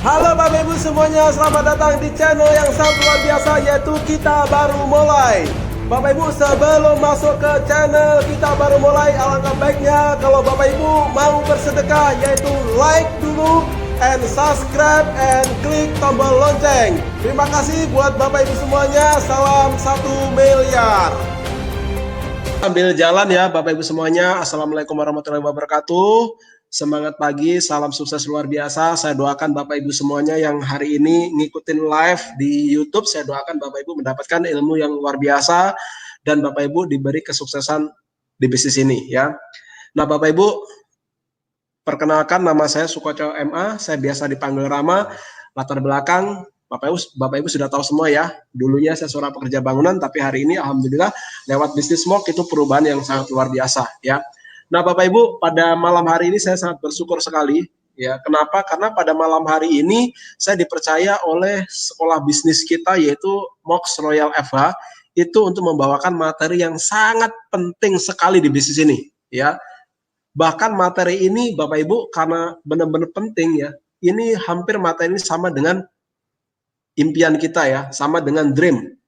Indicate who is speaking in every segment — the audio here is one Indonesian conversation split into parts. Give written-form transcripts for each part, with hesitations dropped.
Speaker 1: Halo Bapak Ibu semuanya, selamat datang di channel yang sangat luar biasa, yaitu Kita Baru Mulai. Bapak Ibu, sebelum masuk ke channel Kita Baru Mulai, alangkah baiknya kalau Bapak Ibu mau bersedekah, yaitu like dulu and subscribe and klik tombol lonceng. Terima kasih buat Bapak Ibu semuanya, salam 1 miliar. Sambil jalan ya Bapak Ibu semuanya, Assalamualaikum warahmatullahi wabarakatuh. Semangat pagi, salam sukses luar biasa. Saya doakan Bapak Ibu semuanya yang hari ini ngikutin live di YouTube, saya doakan Bapak Ibu mendapatkan ilmu yang luar biasa dan Bapak Ibu diberi kesuksesan di bisnis ini ya. Nah Bapak Ibu, perkenalkan nama saya Sukoco MA, saya biasa dipanggil Rama. Latar belakang Bapak Ibu sudah tahu semua ya. Dulunya saya seorang pekerja bangunan, tapi hari ini alhamdulillah lewat bisnis smoke itu perubahan yang sangat luar biasa ya. Nah, Bapak Ibu, pada malam hari ini saya sangat bersyukur sekali ya. Kenapa? Karena pada malam hari ini saya dipercaya oleh sekolah bisnis kita yaitu Mox Royal FH itu untuk membawakan materi yang sangat penting sekali di bisnis ini ya. Bahkan materi ini Bapak Ibu karena benar-benar penting ya. Ini hampir materi ini sama dengan impian kita ya, sama dengan dream.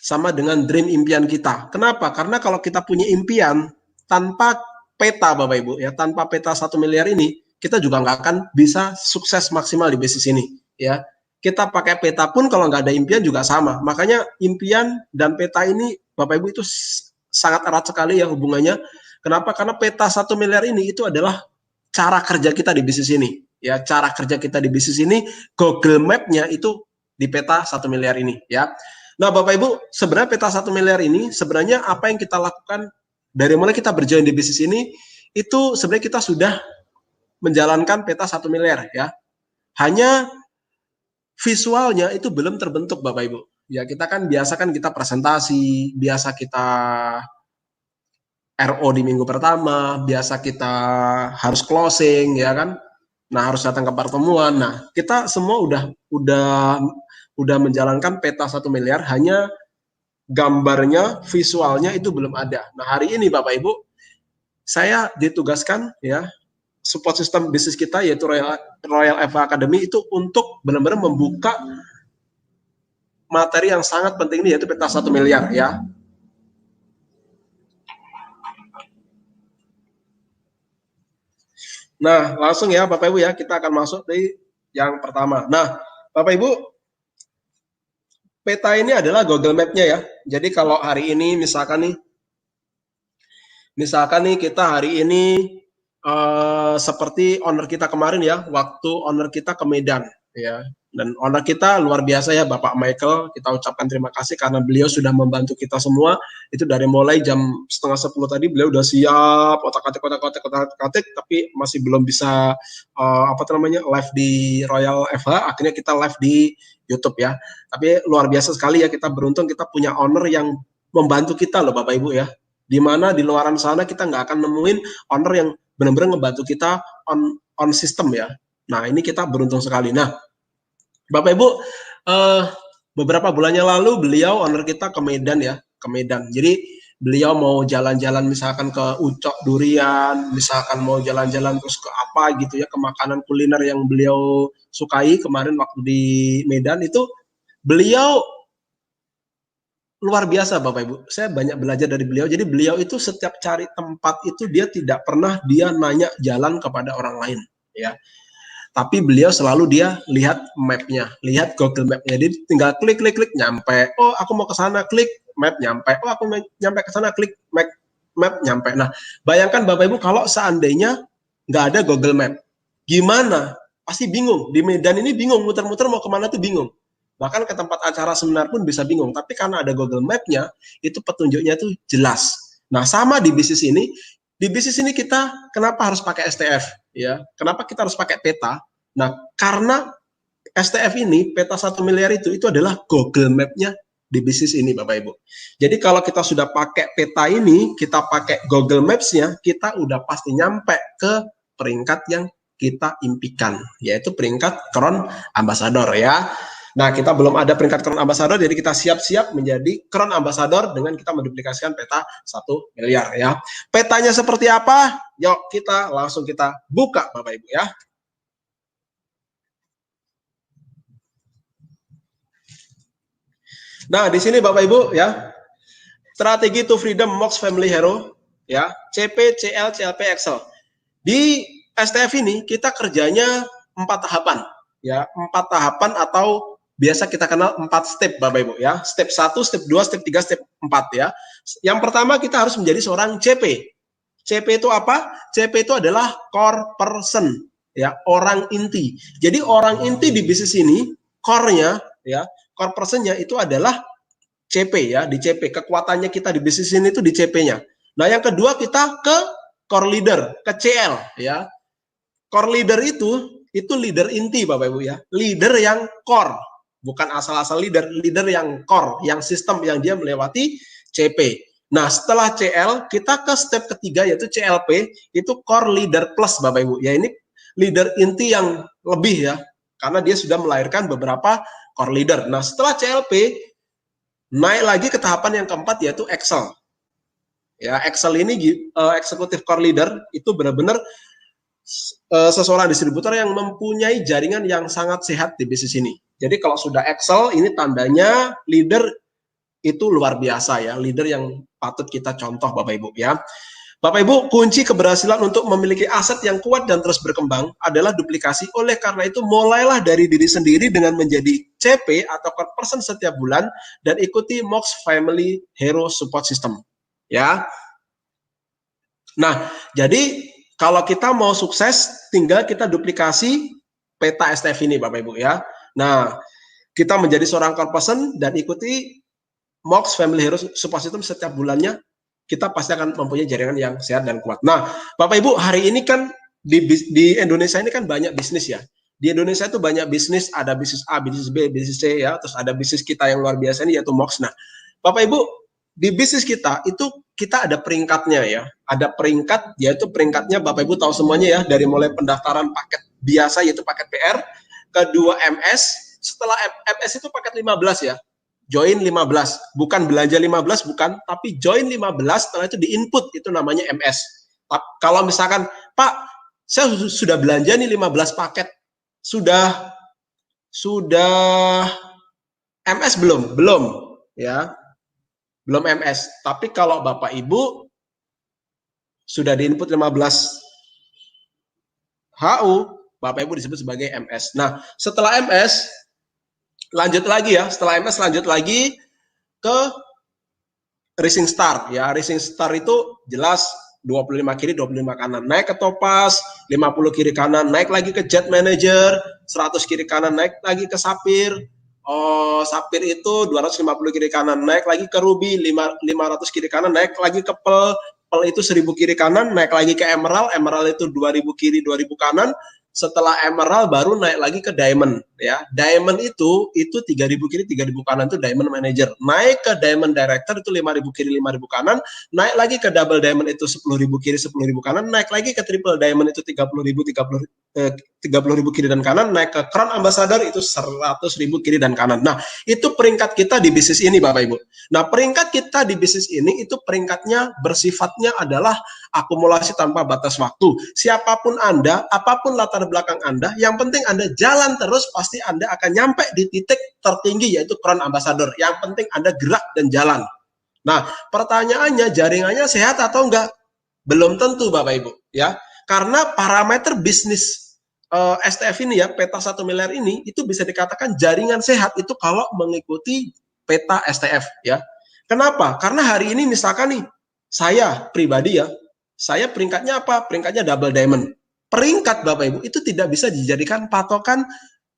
Speaker 1: Sama dengan dream impian kita. Kenapa? Karena kalau kita punya impian tanpa peta Bapak Ibu ya, tanpa peta 1 miliar ini, kita juga nggak akan bisa sukses maksimal di bisnis ini ya. Kita pakai peta pun kalau nggak ada impian juga sama. Makanya impian dan peta ini Bapak Ibu itu sangat erat sekali ya hubungannya. Kenapa? Karena peta 1 miliar ini itu adalah cara kerja kita di bisnis ini ya. Cara kerja kita di bisnis ini, Google Map-nya itu di peta 1 miliar ini ya. Nah Bapak Ibu, sebenarnya peta 1 miliar ini, sebenarnya apa yang kita lakukan dari mulai kita berjalan di bisnis ini, itu sebenarnya kita sudah menjalankan peta 1 miliar ya. Hanya visualnya itu belum terbentuk Bapak Ibu. Ya kita kan biasa kan kita presentasi, biasa kita RO di minggu pertama, biasa kita harus closing ya kan. Nah, harus datang ke pertemuan. Nah, kita semua udah menjalankan peta 1 miliar, hanya gambarnya, visualnya itu belum ada. Nah, hari ini Bapak Ibu, saya ditugaskan ya, support system bisnis kita yaitu Royal FH Academy itu untuk benar-benar membuka materi yang sangat penting ini yaitu peta 1 miliar ya. Nah, langsung ya Bapak Ibu ya, kita akan masuk di yang pertama. Nah, Bapak Ibu, peta ini adalah Google Map-nya ya. Jadi kalau hari ini misalkan nih kita hari ini seperti owner kita kemarin ya, waktu owner kita ke Medan ya. Dan owner kita luar biasa ya, Bapak Michael. Kita ucapkan terima kasih karena beliau sudah membantu kita semua. Itu dari mulai jam 9:30 tadi beliau udah siap otak-atik, tapi masih belum bisa live di Royal FH. Akhirnya kita live di YouTube ya. Tapi luar biasa sekali ya, kita beruntung kita punya owner yang membantu kita loh Bapak Ibu ya. Dimana di luaran sana kita nggak akan nemuin owner yang benar-benar ngebantu kita on system ya. Nah ini kita beruntung sekali. Nah Bapak Ibu, beberapa bulannya lalu beliau owner kita ke Medan ya, ke Medan. Jadi beliau mau jalan-jalan misalkan ke Ucok Durian, misalkan mau jalan-jalan terus ke apa gitu ya, ke makanan kuliner yang beliau sukai kemarin waktu di Medan itu beliau luar biasa Bapak Ibu. Saya banyak belajar dari beliau. Jadi beliau itu setiap cari tempat itu dia tidak pernah dia nanya jalan kepada orang lain ya. Tapi beliau selalu dia lihat map-nya, lihat Google Map-nya. Jadi tinggal klik nyampe. Oh, aku mau ke sana, klik map nyampe. Oh, aku nyampe ke sana, klik map nyampe. Nah, bayangkan Bapak Ibu kalau seandainya nggak ada Google Map, gimana? Pasti bingung. Di Medan ini bingung, muter-muter mau kemana tuh bingung. Bahkan ke tempat acara seminar pun bisa bingung. Tapi karena ada Google Map-nya, itu petunjuknya tuh jelas. Nah, sama di bisnis ini. Di bisnis ini kita kenapa harus pakai STF? Ya, kenapa kita harus pakai peta? Nah, karena STF ini, peta 1 miliar itu adalah Google Map-nya di bisnis ini, Bapak Ibu. Jadi kalau kita sudah pakai peta ini, kita pakai Google Maps-nya, kita udah pasti nyampe ke peringkat yang kita impikan, yaitu peringkat Crown Ambassador ya. Nah, kita belum ada peringkat Crown Ambassador, jadi kita siap-siap menjadi Crown Ambassador dengan kita menduplikasikan peta 1 miliar ya. Petanya seperti apa? Yuk kita langsung kita buka Bapak Ibu ya. Nah, di sini Bapak Ibu ya, strategi to freedom Mox Family Hero ya, CP, CL, CLP, Excel. Di STF ini kita kerjanya 4 tahapan ya, 4 tahapan atau biasa kita kenal 4 step Bapak Ibu ya. Step 1, step 2, step 3, step 4 ya. Yang pertama kita harus menjadi seorang CP. CP itu apa? CP itu adalah core person ya, orang inti. Jadi orang inti di bisnis ini core-nya ya, core person-nya itu adalah CP ya, di CP. Kekuatannya kita di bisnis ini itu di CP-nya. Nah, yang kedua kita ke core leader, ke CL ya. Core leader itu leader inti Bapak Ibu ya. Leader yang core, bukan asal-asal leader, leader yang core, yang sistem yang dia melewati CP. Nah, setelah CL kita ke step ketiga yaitu CLP, itu core leader plus Bapak Ibu. Ya, ini leader inti yang lebih ya, karena dia sudah melahirkan beberapa core leader. Nah, setelah CLP naik lagi ke tahapan yang keempat yaitu Excel. Ya, Excel ini executive core leader itu benar-benar seseorang distributor yang mempunyai jaringan yang sangat sehat di bisnis ini. Jadi kalau sudah Excel ini tandanya leader itu luar biasa ya, leader yang patut kita contoh Bapak Ibu ya. Bapak Ibu, kunci keberhasilan untuk memiliki aset yang kuat dan terus berkembang adalah duplikasi. Oleh karena itu, mulailah dari diri sendiri dengan menjadi CP atau core person setiap bulan dan ikuti Mox Family Hero Support System. Ya. Nah, jadi kalau kita mau sukses, tinggal kita duplikasi peta STF ini, Bapak Ibu ya. Nah, kita menjadi seorang core person dan ikuti Mox Family Hero Support System setiap bulannya, kita pasti akan mempunyai jaringan yang sehat dan kuat. Nah, Bapak Ibu, hari ini kan di Indonesia ini kan banyak bisnis ya. Di Indonesia itu banyak bisnis, ada bisnis A, bisnis B, bisnis C ya, terus ada bisnis kita yang luar biasa ini yaitu Mox. Nah, Bapak Ibu, di bisnis kita itu kita ada peringkatnya ya. Ada peringkat, yaitu peringkatnya Bapak Ibu tahu semuanya ya, dari mulai pendaftaran paket biasa yaitu paket PR, kedua MS, setelah MS itu paket 15 ya. Join 15, bukan belanja 15 bukan, tapi join 15 setelah itu di input itu namanya MS. Kalau misalkan, Pak, saya sudah belanja nih 15 paket. Sudah MS belum? Belum, ya. Belum MS. Tapi kalau Bapak Ibu sudah di input 15 HU, Bapak Ibu disebut sebagai MS. Nah, setelah MS lanjut lagi ya, setelah MS lanjut lagi ke Racing Star ya. Racing Star itu jelas 25 kiri 25 kanan, naik ke Topaz 50 kiri kanan, naik lagi ke Jet Manager 100 kiri kanan, naik lagi ke Sapphire. Oh, Sapphire itu 250 kiri kanan, naik lagi ke Ruby 500 kiri kanan, naik lagi ke Pearl, Pearl itu 1000 kiri kanan, naik lagi ke Emerald, Emerald itu 2000 kiri 2000 kanan. Setelah Emerald baru naik lagi ke Diamond ya. Diamond itu 3000 kiri 3000 kanan itu Diamond Manager. Naik ke Diamond Director itu 5000 kiri 5000 kanan, naik lagi ke Double Diamond itu 10.000 kiri 10.000 kanan, naik lagi ke Triple Diamond itu 30.000 kiri dan kanan, naik ke Crown Ambassador itu 100.000 kiri dan kanan. Nah, itu peringkat kita di bisnis ini Bapak Ibu. Nah, peringkat kita di bisnis ini itu peringkatnya bersifatnya adalah akumulasi tanpa batas waktu. Siapapun Anda, apapun latar belakang Anda, yang penting Anda jalan terus, pasti Anda akan nyampe di titik tertinggi yaitu Crown Ambassador. Yang penting Anda gerak dan jalan. Nah, pertanyaannya jaringannya sehat atau enggak? Belum tentu Bapak Ibu ya. Karena parameter bisnis STF ini ya, peta 1 miliar ini itu bisa dikatakan jaringan sehat itu kalau mengikuti peta STF ya. Kenapa? Karena hari ini misalkan nih saya pribadi ya, saya peringkatnya apa? Peringkatnya double diamond. Peringkat Bapak Ibu itu tidak bisa dijadikan patokan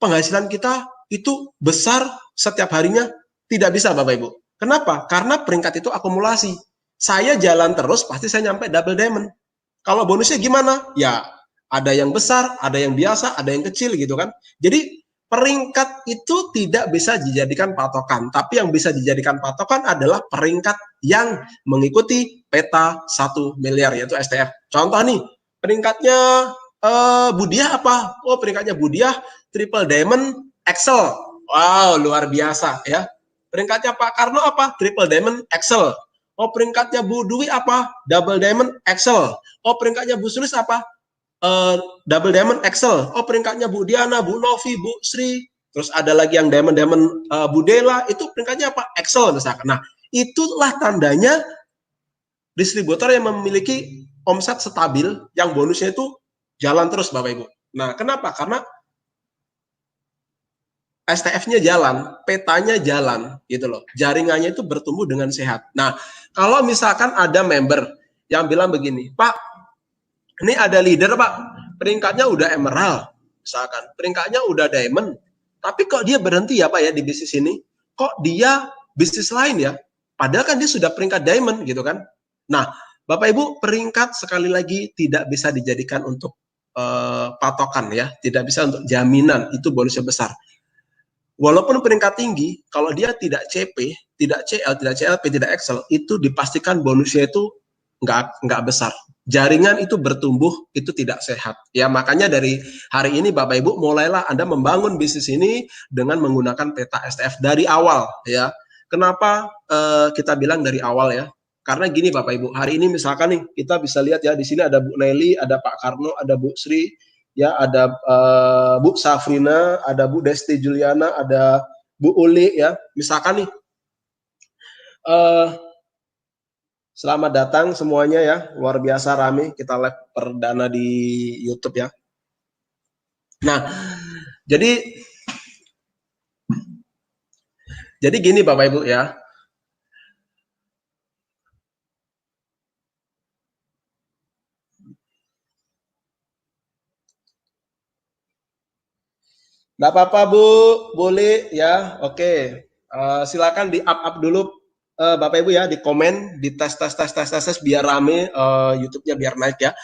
Speaker 1: penghasilan kita itu besar setiap harinya. Tidak bisa Bapak Ibu. Kenapa? Karena peringkat itu akumulasi. Saya jalan terus pasti saya nyampe double diamond. Kalau bonusnya gimana? Ya ada yang besar, ada yang biasa, ada yang kecil gitu kan. Jadi peringkat itu tidak bisa dijadikan patokan, tapi yang bisa dijadikan patokan adalah peringkat yang mengikuti peta 1 miliar yaitu STF. Contoh nih, peringkatnya Budiah apa? Oh, peringkatnya Budiah Triple Diamond Excel. Wow, luar biasa ya. Peringkatnya Pak Karno apa? Triple Diamond Excel. Oh, peringkatnya Bu Dwi apa? Double Diamond Excel. Oh, peringkatnya Bu Sulis apa? Double Diamond Excel. Oh, peringkatnya Bu Diana, Bu Novi, Bu Sri Terus ada lagi yang diamond Budela, itu peringkatnya apa? Excel misalkan. Nah, itulah tandanya distributor yang memiliki omset stabil, yang bonusnya itu jalan terus Bapak Ibu. Nah, kenapa? Karena STF-nya jalan, petanya jalan, gitu loh. Jaringannya itu bertumbuh dengan sehat. Nah, kalau misalkan ada member yang bilang begini, Pak, ini ada leader Pak, peringkatnya udah emerald, misalkan, peringkatnya udah diamond, tapi kok dia berhenti ya Pak ya di bisnis ini? Kok dia bisnis lain ya? Padahal kan dia sudah peringkat diamond gitu kan? Nah, Bapak Ibu, peringkat sekali lagi tidak bisa dijadikan untuk patokan ya, tidak bisa untuk jaminan, itu bonusnya besar. Walaupun peringkat tinggi, kalau dia tidak CP, tidak CL, tidak CLP, tidak Excel, itu dipastikan bonusnya itu nggak besar. Jaringan itu bertumbuh, itu tidak sehat. Ya, makanya dari hari ini Bapak Ibu mulailah Anda membangun bisnis ini dengan menggunakan peta STF dari awal ya. Kenapa kita bilang dari awal ya? Karena gini Bapak Ibu, hari ini misalkan nih kita bisa lihat ya, di sini ada Bu Nelly, ada Pak Karno, ada Bu Sri, ya ada Bu Safrina, ada Bu Desti Juliana, ada Bu Uli ya. Misalkan nih selamat datang semuanya ya, luar biasa rame kita live perdana di YouTube ya. Nah, jadi gini Bapak Ibu ya. Nggak apa-apa Bu, boleh ya. Oke, silakan di up dulu Bapak Ibu ya, di komen, di tes biar rame YouTube-nya biar naik ya.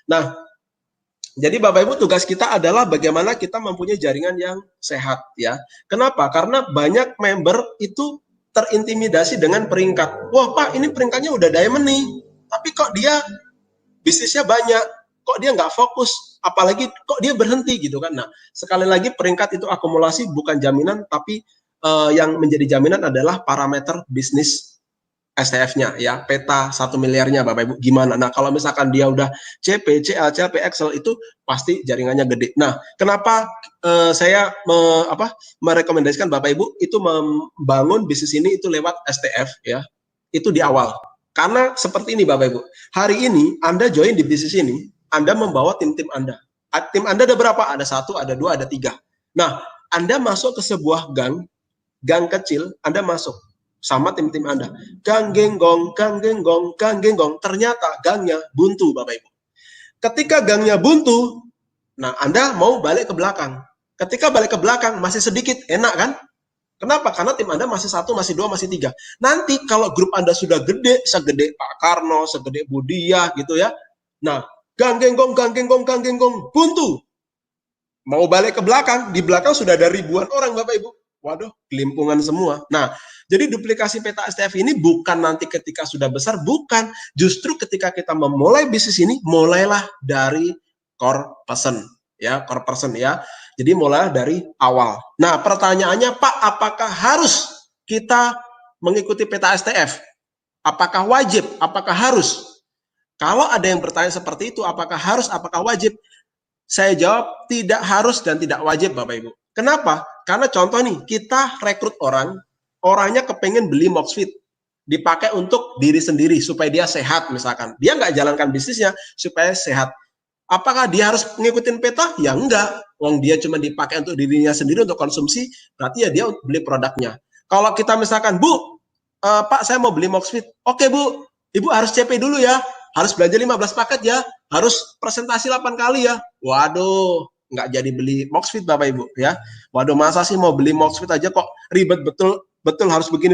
Speaker 1: Nah, jadi Bapak Ibu tugas kita adalah bagaimana kita mempunyai jaringan yang sehat ya. Kenapa? Karena banyak member itu terintimidasi dengan peringkat. Wah Pak, ini peringkatnya udah diamond nih, tapi kok dia bisnisnya banyak, kok dia nggak fokus, apalagi kok dia berhenti gitu kan. Nah, sekali lagi peringkat itu akumulasi bukan jaminan, tapi yang menjadi jaminan adalah parameter bisnis STF-nya ya, peta 1 miliarnya Bapak Ibu gimana. Nah, kalau misalkan dia udah CP, CL, CLP, Excel itu pasti jaringannya gede. Nah, kenapa saya merekomendasikan Bapak Ibu itu membangun bisnis ini itu lewat STF ya. Itu di awal. Karena seperti ini Bapak Ibu. Hari ini Anda join di bisnis ini, Anda membawa tim-tim Anda. Tim Anda ada berapa? Ada 1, ada 2, ada 3. Nah, Anda masuk ke sebuah gang kecil, Anda masuk sama tim-tim Anda. Gang genggong, gang genggong, gang genggong. Ternyata gangnya buntu, Bapak Ibu. Ketika gangnya buntu, nah Anda mau balik ke belakang. Ketika balik ke belakang masih sedikit, enak kan? Kenapa? Karena tim Anda masih 1, masih 2, masih 3. Nanti kalau grup Anda sudah gede, segede Pak Karno, segede Budiah gitu ya. Nah, gang genggong, gang genggong, gang genggong, buntu. Mau balik ke belakang, di belakang sudah ada ribuan orang Bapak Ibu. Waduh, kelimpungan semua. Nah, jadi duplikasi peta STF ini bukan nanti ketika sudah besar, bukan. Justru ketika kita memulai bisnis ini, mulailah dari core person. Ya, core person ya. Jadi mulai dari awal. Nah, pertanyaannya, Pak, apakah harus kita mengikuti peta STF? Apakah wajib? Apakah harus? Kalau ada yang bertanya seperti itu, apakah harus, apakah wajib? Saya jawab tidak harus dan tidak wajib Bapak Ibu. Kenapa? Karena contoh nih, kita rekrut orang, orangnya kepengen beli Moxfit, dipakai untuk diri sendiri supaya dia sehat misalkan. Dia nggak jalankan bisnisnya supaya sehat. Apakah dia harus ngikutin peta? Ya enggak. Wong dia cuma dipakai untuk dirinya sendiri untuk konsumsi, berarti ya dia beli produknya. Kalau kita misalkan, Bu, Pak saya mau beli Moxfit. Oke Bu, Ibu harus CP dulu ya. Harus belanja 15 paket ya. Harus presentasi 8 kali ya. Waduh, nggak jadi beli Moxfit Bapak Ibu ya. Waduh, masa sih mau beli Moxfit aja kok ribet betul harus begini.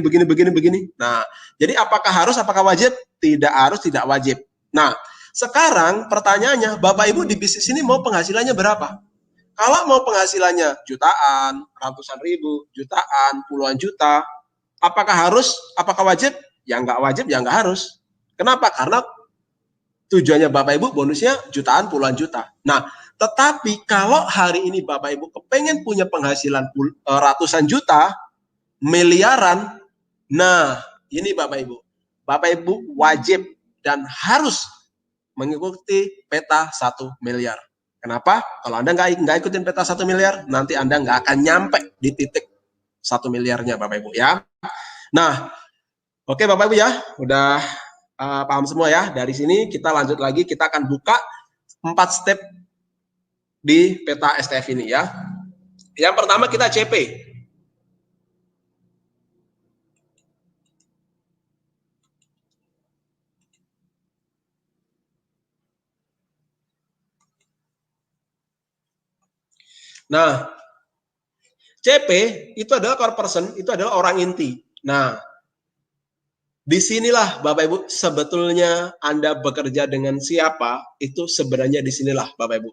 Speaker 1: Nah, jadi apakah harus, apakah wajib? Tidak harus, tidak wajib. Nah, sekarang pertanyaannya, Bapak Ibu di bisnis ini mau penghasilannya berapa? Kalau mau penghasilannya jutaan, ratusan ribu, jutaan, puluhan juta, apakah harus, apakah wajib? Ya nggak wajib, ya nggak harus. Kenapa? Karena tujuannya Bapak Ibu bonusnya jutaan, puluhan juta. Nah, tetapi kalau hari ini Bapak Ibu kepengen punya penghasilan ratusan juta, miliaran, nah ini Bapak Ibu. Bapak Ibu wajib dan harus mengikuti peta 1 miliar. Kenapa? Kalau Anda nggak ikutin peta 1 miliar, nanti Anda nggak akan nyampe di titik 1 miliarnya, Bapak Ibu ya. Nah, oke Bapak Ibu ya, udah paham semua ya. Dari sini kita lanjut lagi, kita akan buka 4 step di peta STF ini ya. Yang pertama kita CP. Nah, CP itu adalah core person, itu adalah orang inti. Nah, disinilah Bapak Ibu sebetulnya Anda bekerja dengan siapa, itu sebenarnya disinilah Bapak Ibu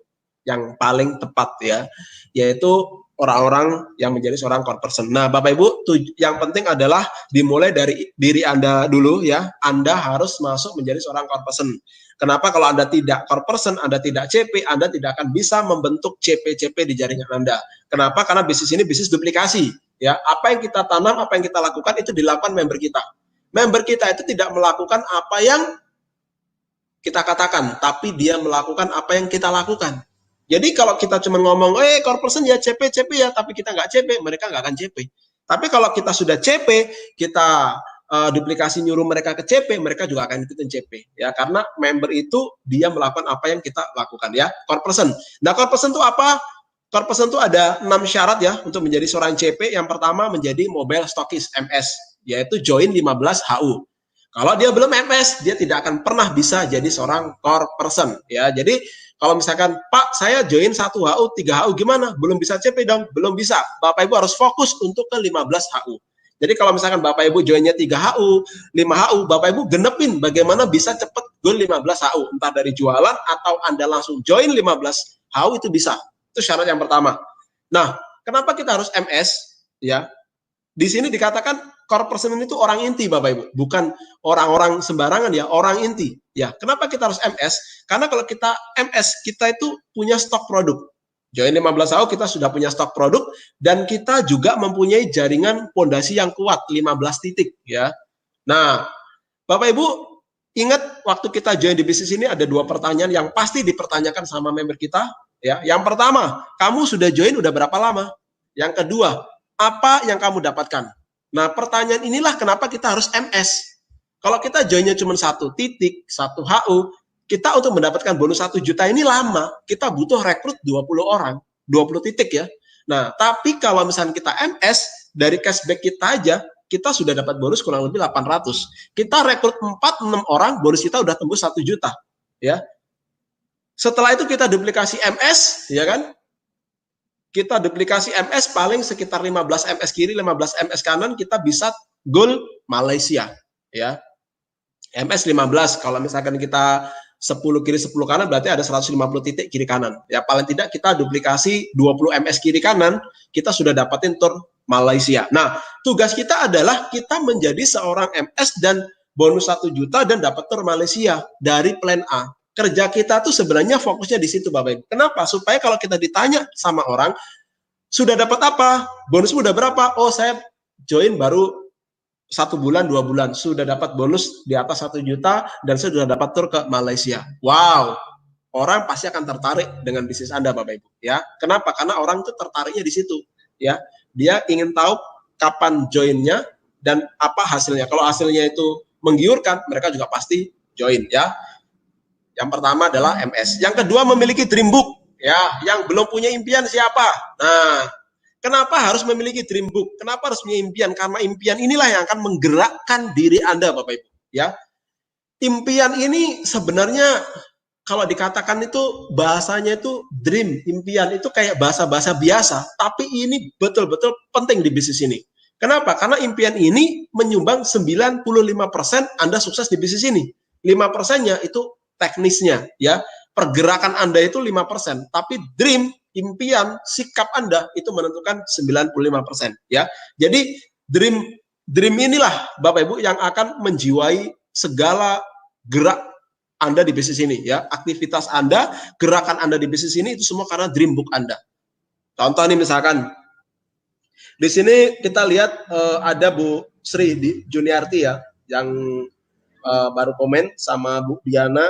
Speaker 1: yang paling tepat ya, yaitu orang-orang yang menjadi seorang core person. Nah Bapak Ibu, yang penting adalah dimulai dari diri Anda dulu ya, Anda harus masuk menjadi seorang core person. Kenapa? Kalau Anda tidak core person, Anda tidak CP, Anda tidak akan bisa membentuk CP-CP di jaringan Anda. Kenapa? Karena bisnis ini bisnis duplikasi. Ya, apa yang kita tanam, apa yang kita lakukan itu dilakukan member kita. Member kita itu tidak melakukan apa yang kita katakan, tapi dia melakukan apa yang kita lakukan. Jadi kalau kita cuma ngomong, core person ya CP, CP ya, tapi kita nggak CP, mereka nggak akan CP. Tapi kalau kita sudah CP, kita duplikasi nyuruh mereka ke CP, mereka juga akan ikutin CP ya, karena member itu dia melakukan apa yang kita lakukan ya. Core person. Nah, core person itu apa? Core person itu ada 6 syarat ya untuk menjadi seorang CP. Yang pertama menjadi mobile stockist MS, yaitu join 15 HU. Kalau dia belum MS, dia tidak akan pernah bisa jadi seorang core person ya. Jadi kalau misalkan Pak saya join 1 HU, 3 HU gimana? Belum bisa CP dong? Belum bisa. Bapak Ibu harus fokus untuk ke 15 HU. Jadi kalau misalkan Bapak Ibu joinnya 3 HU, 5 HU, Bapak Ibu genepin bagaimana bisa cepat goal 15 HU. Entah dari jualan atau Anda langsung join 15 HU itu bisa. Itu syarat yang pertama. Nah, kenapa kita harus MS? Ya, di sini dikatakan core person itu orang inti Bapak Ibu, bukan orang-orang sembarangan ya, orang inti. Ya, kenapa kita harus MS? Karena kalau kita MS, kita itu punya stok produk. Join 15 tahun kita sudah punya stok produk dan kita juga mempunyai jaringan pondasi yang kuat 15 titik ya. Nah, Bapak Ibu ingat waktu kita join di bisnis ini ada 2 pertanyaan yang pasti dipertanyakan sama member kita ya. Yang pertama, kamu sudah join udah berapa lama? Yang kedua, apa yang kamu dapatkan? Nah, pertanyaan inilah kenapa kita harus MS. Kalau kita joinnya cuma 1 titik, 1 HU, kita untuk mendapatkan bonus 1 juta ini lama. Kita butuh rekrut 20 orang, 20 titik ya. Nah, tapi kalau misalnya kita MS, dari cashback kita aja, kita sudah dapat bonus kurang lebih 800. Kita rekrut 4-6 orang, bonus kita udah tembus 1 juta. Ya. Setelah itu kita duplikasi MS, ya kan? Kita duplikasi MS paling sekitar 15 MS kiri, 15 MS kanan, kita bisa goal Malaysia. Ya. MS 15, kalau misalkan kita 10 kiri 10 kanan berarti ada 150 titik kiri kanan. Ya paling tidak kita duplikasi 20 MS kiri kanan, kita sudah dapatin tour Malaysia. Nah, tugas kita adalah kita menjadi seorang MS dan bonus 1 juta dan dapat tour Malaysia dari plan A. Kerja kita tuh sebenarnya fokusnya di situ Bapak Ibu. Kenapa? Supaya kalau kita ditanya sama orang, sudah dapat apa? Bonusmu udah berapa? Oh, saya join baru 1 bulan, 2 bulan, sudah dapat bonus di atas 1 juta dan sudah dapat tur ke Malaysia. Wow, orang pasti akan tertarik dengan bisnis Anda Bapak Ibu ya. Kenapa? Karena orang itu tertariknya di situ ya. Dia ingin tahu kapan joinnya dan apa hasilnya. Kalau hasilnya itu menggiurkan, mereka juga pasti join ya. Yang pertama adalah MS. Yang kedua memiliki dream book ya. Yang belum punya impian siapa? Nah, kenapa harus memiliki dream book? Kenapa harus punya impian? Karena impian inilah yang akan menggerakkan diri Anda, Bapak Ibu. Ya, impian ini sebenarnya kalau dikatakan itu bahasanya itu dream, impian itu kayak bahasa-bahasa biasa, tapi ini betul-betul penting di bisnis ini. Kenapa? Karena impian ini menyumbang 95% Anda sukses di bisnis ini. 5%-nya itu teknisnya, ya. Pergerakan Anda itu 5%, tapi dream, impian, sikap Anda itu menentukan 95% ya. Jadi dream inilah Bapak Ibu yang akan menjiwai segala gerak Anda di bisnis ini ya. Aktivitas Anda, gerakan Anda di bisnis ini itu semua karena dream book Anda. Contoh nih misalkan di sini kita lihat ada Bu Sri di Juniarti ya yang baru komen sama Bu Diana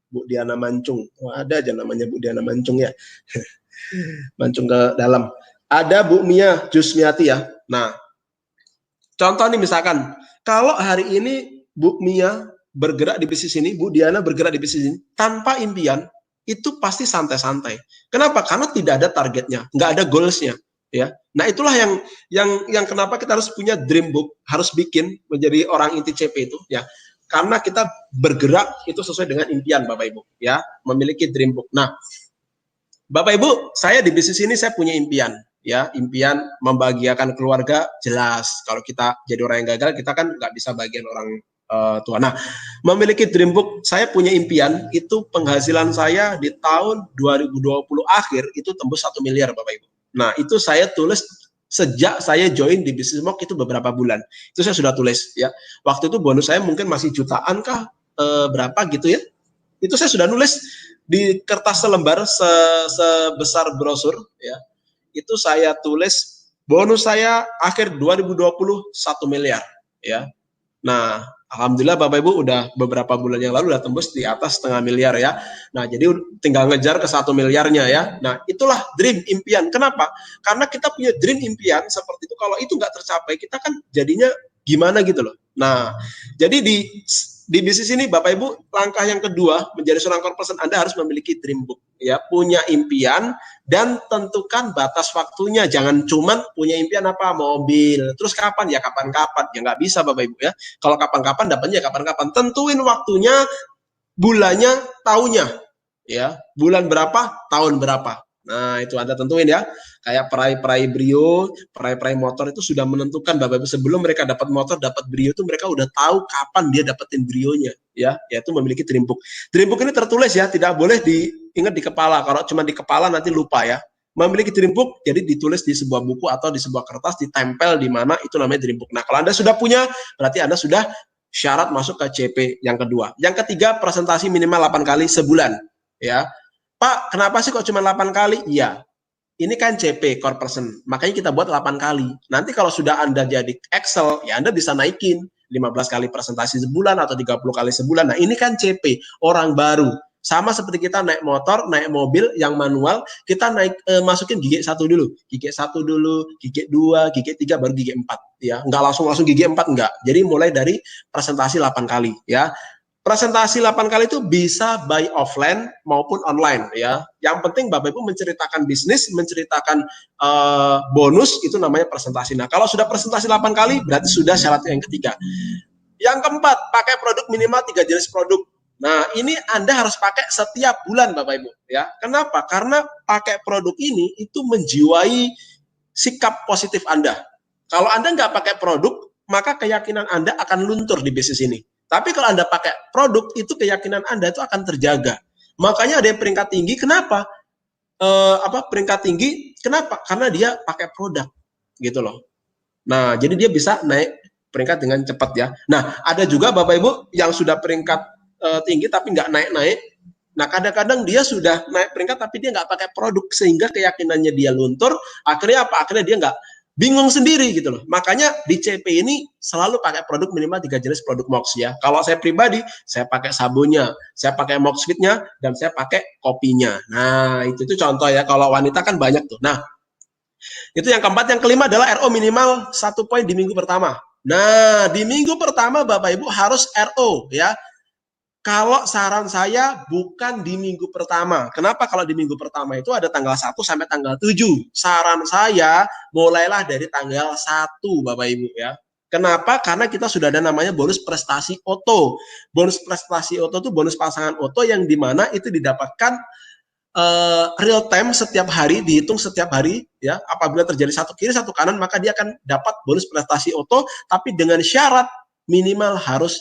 Speaker 1: Bu Diana Mancung. Oh, ada aja namanya Bu Diana Mancung ya. Mancung ke dalam. Ada Bu Mia Jusmiati ya. Nah, contoh nih misalkan, kalau hari ini Bu Mia bergerak di bisnis ini, Bu Diana bergerak di bisnis ini, tanpa impian, itu pasti santai-santai. Kenapa? Karena tidak ada targetnya, nggak ada goalsnya, ya. Nah itulah yang kenapa kita harus punya dream book, harus bikin menjadi orang inti CP itu, ya. Karena kita bergerak itu sesuai dengan impian, Bapak Ibu, ya, memiliki dream book. Nah, Bapak Ibu, saya di bisnis ini saya punya impian, ya, impian membahagiakan keluarga jelas. Kalau kita jadi orang yang gagal, kita kan nggak bisa bagian orang tua. Nah, memiliki dream book, saya punya impian itu penghasilan saya di tahun 2020 akhir itu tembus 1 miliar, Bapak Ibu. Nah, itu saya tulis sejak saya join di bisnis Mock itu beberapa bulan. Itu saya sudah tulis, ya. Waktu itu bonus saya mungkin masih jutaan kah, berapa gitu ya. Itu saya sudah nulis di kertas selembar sebesar brosur, ya. Itu saya tulis bonus saya akhir 2020 1 miliar, ya. Nah, alhamdulillah Bapak Ibu udah beberapa bulan yang lalu udah tembus di atas 0,5 miliar ya. Nah, jadi tinggal ngejar ke 1 miliarnya ya. Nah, itulah dream impian. Kenapa? Karena kita punya dream impian seperti itu. Kalau itu nggak tercapai, kita kan jadinya gimana gitu loh. Nah, jadi di bisnis ini Bapak Ibu, langkah yang kedua menjadi seorang core person, Anda harus memiliki dream book, ya, punya impian dan tentukan batas waktunya. Jangan cuman punya impian apa mobil, terus kapan ya kapan-kapan, ya nggak bisa Bapak Ibu ya. Kalau kapan-kapan dapatnya ya kapan-kapan. Tentuin waktunya, bulannya, tahunnya, ya, bulan berapa, tahun berapa. Nah, itu Anda tentuin ya. Kayak peraih-peraih Brio, peraih-peraih motor itu sudah menentukan Bapak Ibu sebelum mereka dapat motor, dapat Brio itu mereka udah tahu kapan dia dapetin Brionya, ya, yaitu memiliki dream book. Dream book ini tertulis ya, tidak boleh diingat di kepala. Kalau cuma di kepala nanti lupa ya. Memiliki dream book jadi ditulis di sebuah buku atau di sebuah kertas, ditempel di mana, itu namanya dream book. Nah, kalau Anda sudah punya, berarti Anda sudah syarat masuk ke CP yang kedua. Yang ketiga, presentasi minimal 8 kali sebulan, ya. Pak, kenapa sih kok cuma 8 kali? Iya, ini kan CP, core person. Makanya kita buat 8 kali. Nanti kalau sudah Anda jadi Excel, ya Anda bisa naikin 15 kali presentasi sebulan atau 30 kali sebulan. Nah, ini kan CP, orang baru. Sama seperti kita naik motor, naik mobil yang manual, kita naik masukin gigi 1 dulu. Gigi 1 dulu, gigi 2, gigi 3, baru gigi 4. Ya, nggak langsung gigi 4, enggak. Jadi mulai dari presentasi 8 kali. Ya. Presentasi 8 kali itu bisa by offline maupun online ya. Yang penting Bapak Ibu menceritakan bisnis, menceritakan bonus, itu namanya presentasi. Nah, kalau sudah presentasi 8 kali berarti sudah syarat yang ketiga. Yang keempat, pakai produk minimal 3 jenis produk. Nah, ini Anda harus pakai setiap bulan Bapak Ibu ya. Kenapa? Karena pakai produk ini itu menjiwai sikap positif Anda. Kalau Anda nggak pakai produk, maka keyakinan Anda akan luntur di bisnis ini. Tapi kalau Anda pakai produk, itu keyakinan Anda itu akan terjaga. Makanya ada yang peringkat tinggi, kenapa? Peringkat tinggi, kenapa? Karena dia pakai produk, gitu loh. Nah, jadi dia bisa naik peringkat dengan cepat ya. Nah, ada juga Bapak Ibu yang sudah peringkat tinggi tapi nggak naik-naik. Nah, kadang-kadang dia sudah naik peringkat tapi dia nggak pakai produk, sehingga keyakinannya dia luntur. Akhirnya apa? Akhirnya dia nggak bingung sendiri gitu loh. Makanya di CP ini selalu pakai produk minimal 3 jenis produk Mox ya. Kalau saya pribadi, saya pakai sabunnya, saya pakai Mox Fit-nya, dan saya pakai kopinya. Nah, itu contoh ya. Kalau wanita kan banyak tuh. Nah, itu yang keempat. Yang kelima adalah RO minimal 1 poin di minggu pertama. Nah, di minggu pertama Bapak Ibu harus RO ya. Kalau saran saya bukan di minggu pertama. Kenapa? Kalau di minggu pertama itu ada tanggal 1 sampai tanggal 7. Saran saya mulailah dari tanggal 1 Bapak Ibu ya. Kenapa? Karena kita sudah ada namanya bonus prestasi oto. Bonus prestasi oto itu bonus pasangan oto yang dimana itu didapatkan real time setiap hari, dihitung setiap hari ya. Apabila terjadi satu kiri satu kanan, maka dia akan dapat bonus prestasi oto, tapi dengan syarat minimal harus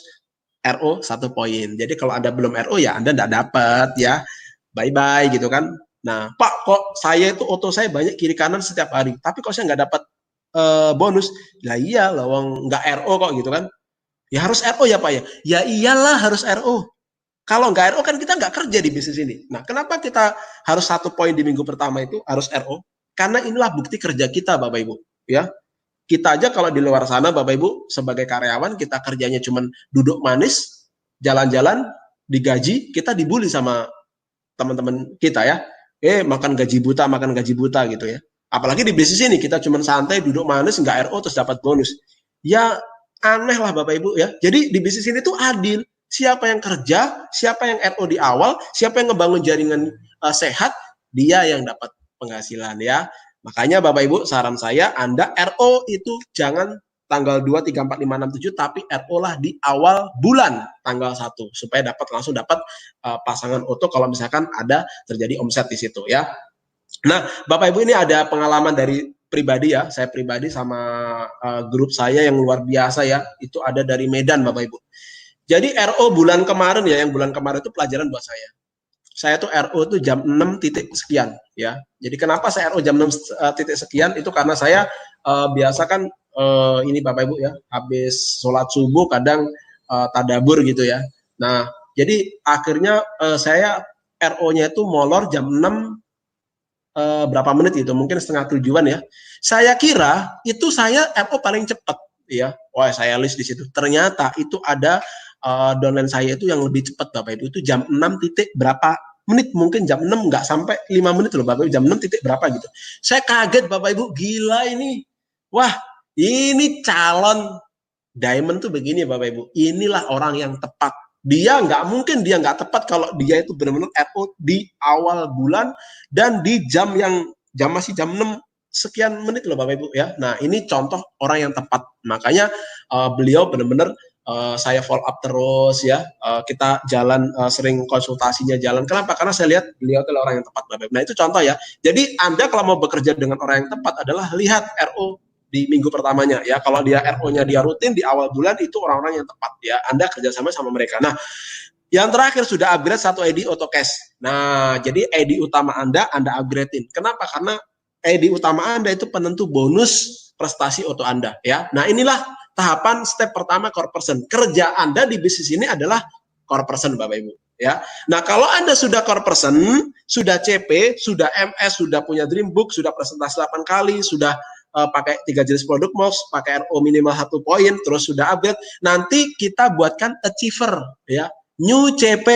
Speaker 1: RO 1 poin. Jadi kalau Anda belum RO ya Anda enggak dapat ya. Bye-bye gitu kan. Nah, Pak, kok saya itu oto saya banyak kiri kanan setiap hari, tapi kok saya enggak dapat bonus? Lah iya, lawang enggak RO kok gitu kan. Ya harus RO ya Pak ya. Ya iyalah harus RO. Kalau nggak RO kan kita nggak kerja di bisnis ini. Nah, kenapa kita harus 1 poin di minggu pertama itu harus RO? Karena inilah bukti kerja kita, Bapak Ibu. Ya, kita aja kalau di luar sana, Bapak Ibu, sebagai karyawan kita kerjanya cuma duduk manis, jalan-jalan, digaji, kita dibully sama teman-teman kita ya. Makan gaji buta gitu ya. Apalagi di bisnis ini kita cuma santai, duduk manis, nggak RO terus dapat bonus. Ya aneh lah Bapak Ibu ya. Jadi di bisnis ini tuh adil. Siapa yang kerja, siapa yang RO di awal, siapa yang ngebangun jaringan sehat, dia yang dapat penghasilan ya. Makanya Bapak Ibu, saran saya Anda RO itu jangan tanggal 2, 3, 4, 5, 6, 7, tapi RO lah di awal bulan tanggal 1 supaya langsung dapat pasangan oto kalau misalkan ada terjadi omset di situ ya. Nah, Bapak Ibu, ini ada pengalaman dari pribadi ya. Saya pribadi sama grup saya yang luar biasa ya. Itu ada dari Medan Bapak Ibu. Jadi RO bulan kemarin ya, yang bulan kemarin itu pelajaran buat saya. Saya tuh RO tuh jam 6 titik sekian ya. Jadi kenapa saya RO jam 6 titik sekian? Itu karena saya biasa kan ini Bapak Ibu ya, habis sholat subuh kadang tadabur gitu ya. Nah, jadi akhirnya saya RO-nya itu molor jam 6 berapa menit gitu, mungkin setengah tujuan ya. Saya kira itu saya RO paling cepat ya. Wah, saya list di situ. Ternyata itu ada downline saya itu yang lebih cepat Bapak Ibu, itu jam 6 titik berapa menit, mungkin jam 6 nggak sampai 5 menit loh Bapak Ibu, jam 6 titik berapa gitu. Saya kaget Bapak Ibu, gila ini. Wah, ini calon diamond tuh begini Bapak Ibu. Inilah orang yang tepat. Dia nggak mungkin dia nggak tepat kalau dia itu benar-benar RO di awal bulan dan di jam masih jam 6 sekian menit loh Bapak Ibu ya. Nah, ini contoh orang yang tepat. Makanya beliau benar-benar saya follow up terus ya. Kita jalan sering konsultasinya jalan. Kenapa? Karena saya lihat beliau adalah orang yang tepat Bapak Ibu. Nah, itu contoh ya. Jadi Anda kalau mau bekerja dengan orang yang tepat adalah lihat RO di minggu pertamanya ya. Kalau dia RO-nya dia rutin di awal bulan, itu orang-orang yang tepat ya. Anda kerjasama sama mereka. Nah, yang terakhir sudah upgrade satu ID auto cash. Nah, jadi ID utama Anda upgradein. Kenapa? Karena ID utama Anda itu penentu bonus prestasi auto Anda ya. Nah, inilah tahapan step pertama core person. Kerja Anda di bisnis ini adalah core person Bapak Ibu ya. Nah, kalau Anda sudah core person, sudah CP, sudah MS, sudah punya dream book, sudah presentasi 8 kali, sudah pakai 3 jenis produk MOX, pakai RO minimal 1 poin, terus sudah upgrade, nanti kita buatkan achiever ya. New CP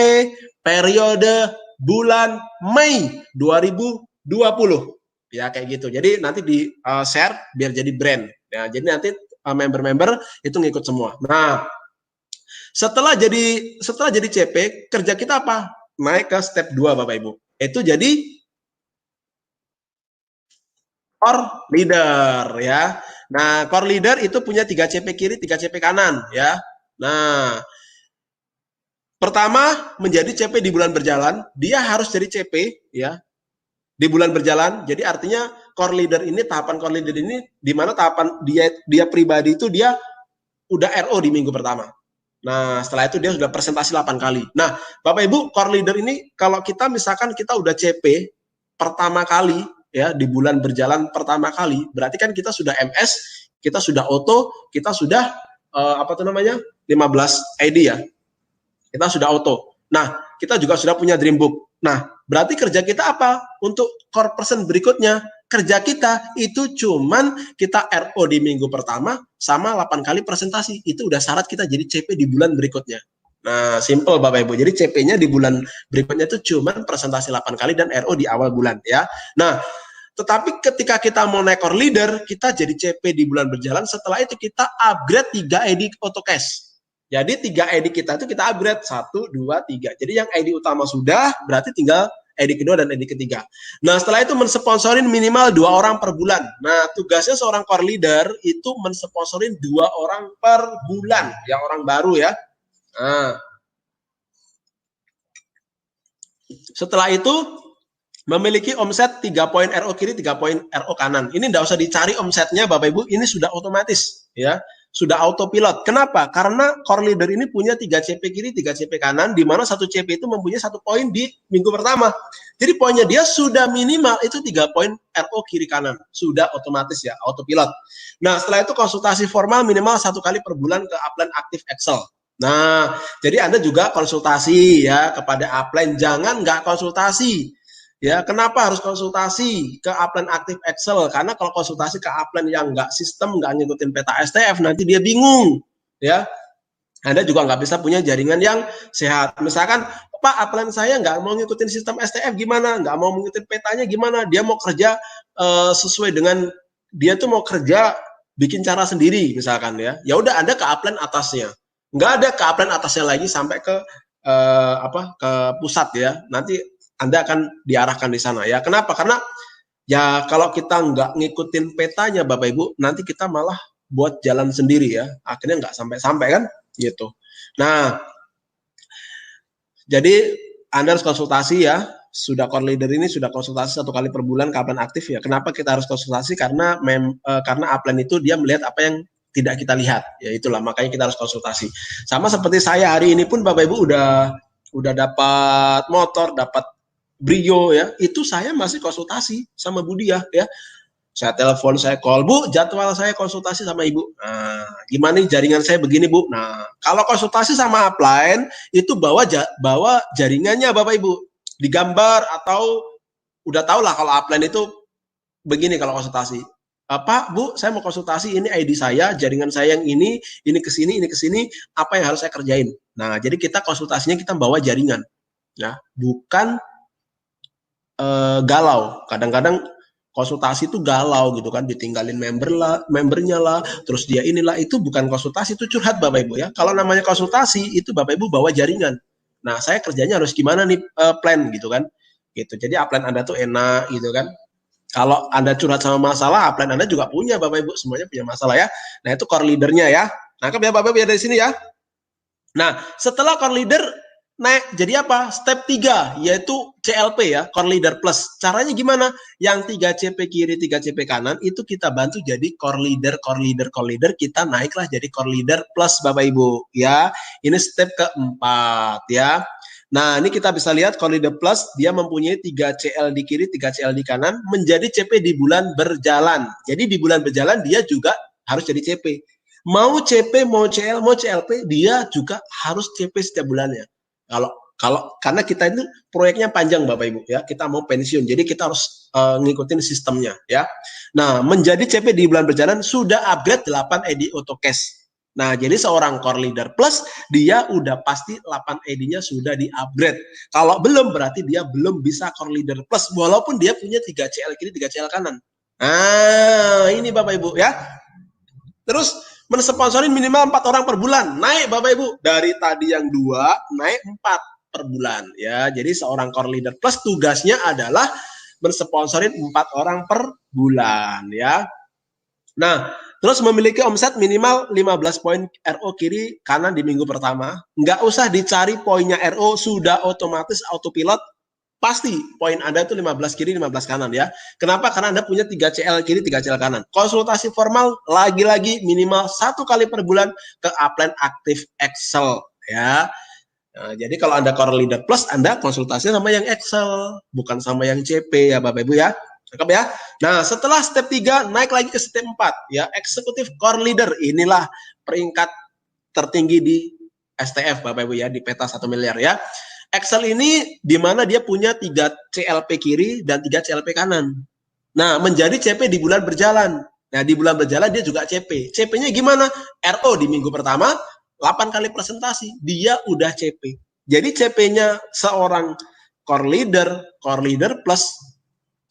Speaker 1: periode bulan Mei 2020 ya, kayak gitu. Jadi nanti di share biar jadi brand ya. Jadi nanti member-member itu ngikut semua. Nah, setelah jadi CP, kerja kita apa? Naik ke step 2 Bapak Ibu. Itu jadi core leader ya. Nah, core leader itu punya 3 CP kiri, 3 CP kanan ya. Nah, pertama menjadi CP di bulan berjalan, dia harus jadi CP ya di bulan berjalan. Jadi artinya core leader ini, tahapan core leader ini di mana tahapan dia pribadi itu dia udah RO di minggu pertama. Nah, setelah itu dia sudah presentasi 8 kali. Nah, Bapak Ibu, core leader ini kalau kita misalkan kita udah CP pertama kali ya di bulan berjalan pertama kali, berarti kan kita sudah MS, kita sudah auto, kita sudah 15 ID ya. Kita sudah auto. Nah, kita juga sudah punya dream book. Nah, berarti kerja kita apa? Untuk core person berikutnya, kerja kita itu cuman kita RO di minggu pertama sama 8 kali presentasi. Itu udah syarat kita jadi CP di bulan berikutnya. Nah, simple Bapak Ibu. Jadi CP-nya di bulan berikutnya itu cuman presentasi 8 kali dan RO di awal bulan ya. Nah, tetapi ketika kita mau naik core leader, kita jadi CP di bulan berjalan, setelah itu kita upgrade 3 ID auto cash. Jadi 3 ID kita itu kita upgrade 1, 2, 3. Jadi yang ID utama sudah, berarti tinggal ID kedua dan ID ketiga. Nah, setelah itu mensponsorin minimal 2 orang per bulan. Nah, tugasnya seorang core leader itu mensponsorin 2 orang per bulan, yang orang baru ya. Nah, setelah itu memiliki omset 3 poin RO kiri, 3 poin RO kanan. Ini tidak usah dicari omsetnya Bapak Ibu, ini sudah otomatis ya. Sudah autopilot. Kenapa? Karena core leader ini punya 3 CP kiri, 3 CP kanan, di mana 1 CP itu mempunyai 1 poin di minggu pertama. Jadi poinnya dia sudah minimal itu 3 poin RO kiri kanan. Sudah otomatis ya, autopilot. Nah, setelah itu konsultasi formal minimal 1 kali per bulan ke upline aktif Excel. Nah, jadi Anda juga konsultasi ya kepada upline. Jangan nggak konsultasi. Ya, kenapa harus konsultasi ke upline aktif Excel? Karena kalau konsultasi ke upline yang nggak sistem, nggak ngikutin peta STF, nanti dia bingung. Ya, Anda juga nggak bisa punya jaringan yang sehat. Misalkan, Pak, upline saya nggak mau ngikutin sistem STF gimana, nggak mau ngikutin petanya gimana, dia mau kerja sesuai dengan, dia tuh mau kerja bikin cara sendiri misalkan ya. Ya udah Anda ke upline atasnya. Nggak ada ke upline atasnya lagi sampai ke ke pusat ya. Nanti Anda akan diarahkan di sana ya. Kenapa? Karena ya kalau kita nggak ngikutin petanya Bapak Ibu, nanti kita malah buat jalan sendiri ya. Akhirnya nggak sampai-sampai kan gitu. Nah, jadi Anda harus konsultasi ya. Sudah core leader ini sudah konsultasi 1 kali per bulan kapan aktif ya. Kenapa kita harus konsultasi? Karena karena upline itu dia melihat apa yang tidak kita lihat. Ya itulah makanya kita harus konsultasi. Sama seperti saya hari ini pun Bapak Ibu udah dapat motor, dapat Brio ya. Itu saya masih konsultasi sama Budi ya. Saya telepon, saya call, Bu, jadwal saya konsultasi sama Ibu. Nah, gimana nih jaringan saya begini, Bu? Nah, kalau konsultasi sama upline, itu bawa jaringannya Bapak Ibu. Digambar atau udah tahu lah kalau upline itu begini kalau konsultasi. Pak, Bu, saya mau konsultasi, ini ID saya, jaringan saya yang ini ke sini, apa yang harus saya kerjain? Nah, jadi kita konsultasinya kita bawa jaringan. Ya, bukan galau. Kadang-kadang konsultasi itu galau gitu kan, ditinggalin membernya lah, terus dia inilah, itu bukan konsultasi, itu curhat Bapak Ibu ya. Kalau namanya konsultasi itu Bapak Ibu bawa jaringan. Nah, saya kerjanya harus gimana nih plan gitu kan. Gitu. Jadi upline Anda tuh enak gitu kan. Kalau Anda curhat sama masalah, upline Anda juga punya Bapak Ibu, semuanya punya masalah ya. Nah, itu core leadernya ya. Nangkep ya Bapak Ibu ya dari sini ya. Nah, setelah core leader naik jadi apa? Step 3 yaitu CLP ya, core leader plus. Caranya gimana? Yang 3 CP kiri, 3 CP kanan itu kita bantu jadi core leader, kita naiklah jadi core leader plus Bapak Ibu ya. Ini step keempat ya. Nah, ini kita bisa lihat core leader plus dia mempunyai 3 CL di kiri, 3 CL di kanan menjadi CP di bulan berjalan. Jadi di bulan berjalan dia juga harus jadi CP. Mau CP, mau CL, mau CLP, dia juga harus CP setiap bulannya. Kalau karena kita itu proyeknya panjang Bapak Ibu ya, kita mau pensiun, jadi kita harus ngikutin sistemnya ya. Nah, menjadi CP di bulan berjalan sudah upgrade 8 ED Auto Cash. Nah, jadi seorang core leader plus dia udah pasti 8 ED-nya sudah di-upgrade. Kalau belum berarti dia belum bisa core leader plus walaupun dia punya 3 CL kiri, 3 CL kanan. Nah, ini Bapak Ibu ya. Terus mensponsorin minimal 4 orang per bulan. Naik Bapak Ibu. Dari tadi yang 2, naik 4 per bulan. Ya, jadi seorang core leader plus tugasnya adalah mensponsorin 4 orang per bulan. Ya. Nah, terus memiliki omset minimal 15 poin RO kiri kanan di minggu pertama. Nggak usah dicari poinnya RO, sudah otomatis autopilot. Pasti poin Anda itu 15 kiri, 15 kanan ya. Kenapa? Karena Anda punya 3 CL kiri, 3 CL kanan. Konsultasi formal lagi-lagi minimal 1 kali per bulan ke upline aktif Excel ya. Nah, jadi kalau Anda core leader plus, Anda konsultasinya sama yang Excel, bukan sama yang CP ya Bapak Ibu ya. Cakep ya. Nah, setelah step 3 naik lagi ke step 4 ya, eksekutif core leader. Inilah peringkat tertinggi di STF Bapak Ibu ya, di peta 1 miliar ya. Excel ini di mana dia punya 3 CLP kiri dan 3 CLP kanan. Nah, menjadi CP di bulan berjalan. Nah, di bulan berjalan dia juga CP. CP-nya gimana? RO di minggu pertama 8 kali presentasi, dia udah CP. Jadi CP-nya seorang core leader plus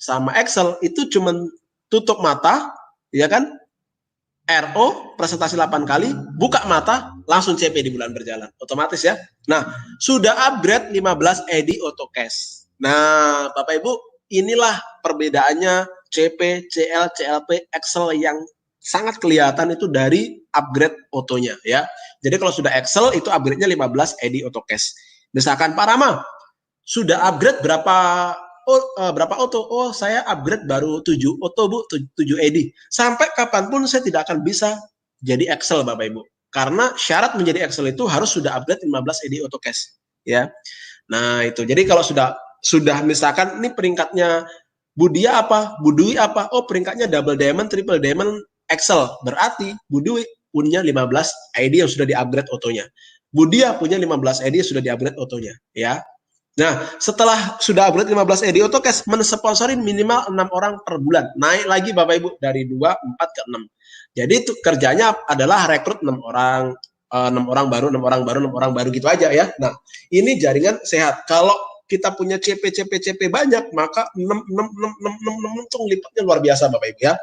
Speaker 1: sama Excel itu cuma tutup mata, ya kan? RO presentasi 8 kali, buka mata, langsung CP di bulan berjalan. Otomatis ya. Nah, sudah upgrade 15 ED Auto Cash. Nah, Bapak Ibu, inilah perbedaannya CP, CL, CLP, Excel yang sangat kelihatan itu dari upgrade otonya ya. Jadi kalau sudah Excel itu upgrade-nya 15 ED Auto Cash. Misalkan Pak Rama sudah upgrade berapa auto? Oh, saya upgrade baru 7 auto, Bu, 7 ED. Sampai kapanpun saya tidak akan bisa jadi Excel, Bapak Ibu. Karena syarat menjadi Excel itu harus sudah upgrade 15 ED Auto Cash, ya. Nah, itu. Jadi kalau sudah misalkan ini peringkatnya Budia apa? Budui apa? Oh, peringkatnya double diamond, triple diamond Excel. Berarti Budui punya 15 ID yang sudah di-upgrade otonya. Budia punya 15 ID yang sudah di-upgrade otonya, ya. Nah, setelah sudah upgrade 15 ED Auto Cash, mensponsorin minimal 6 orang per bulan. Naik lagi Bapak Ibu dari 2, 4 ke 6. Jadi itu kerjanya adalah rekrut 6 orang, 6 orang baru, 6 orang baru, 6 orang baru gitu aja ya. Nah, ini jaringan sehat. Kalau kita punya CP banyak, maka 6 itu lipatnya luar biasa Bapak Ibu ya.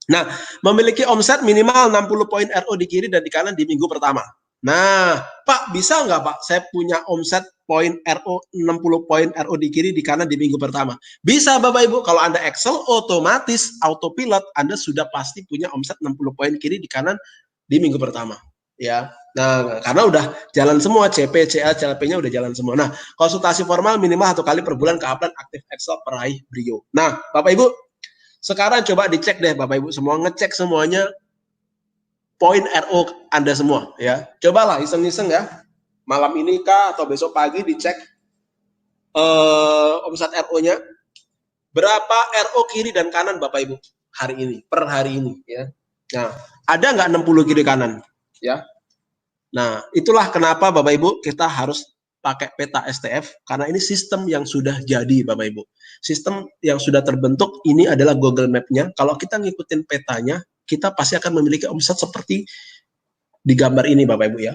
Speaker 1: Nah, memiliki omset minimal 60 poin RO di kiri dan di kanan di minggu pertama. Nah, Pak, bisa nggak Pak? Saya punya omset poin RO 60 poin RO di kiri di kanan di minggu pertama. Bisa Bapak Ibu, kalau Anda Excel otomatis autopilot Anda sudah pasti punya omset 60 poin kiri di kanan di minggu pertama. Ya. Nah, karena udah jalan semua, CP, CL, CLP-nya udah jalan semua. Nah, konsultasi formal minimal 1 kali per bulan ke upline aktif Excel peraih Brio. Nah, Bapak Ibu, sekarang coba dicek deh Bapak Ibu semua, ngecek semuanya poin RO Anda semua ya. Cobalah iseng-iseng ya. Malam ini kah atau besok pagi dicek omset RO-nya. Berapa RO kiri dan kanan Bapak Ibu hari ini, per hari ini ya. Nah, ada nggak 60 kiri kanan ya. Nah, itulah kenapa Bapak Ibu kita harus pakai peta STF, karena ini sistem yang sudah jadi Bapak Ibu. Sistem yang sudah terbentuk ini adalah Google Map-nya. Kalau kita ngikutin petanya, kita pasti akan memiliki omset seperti di gambar ini Bapak Ibu ya.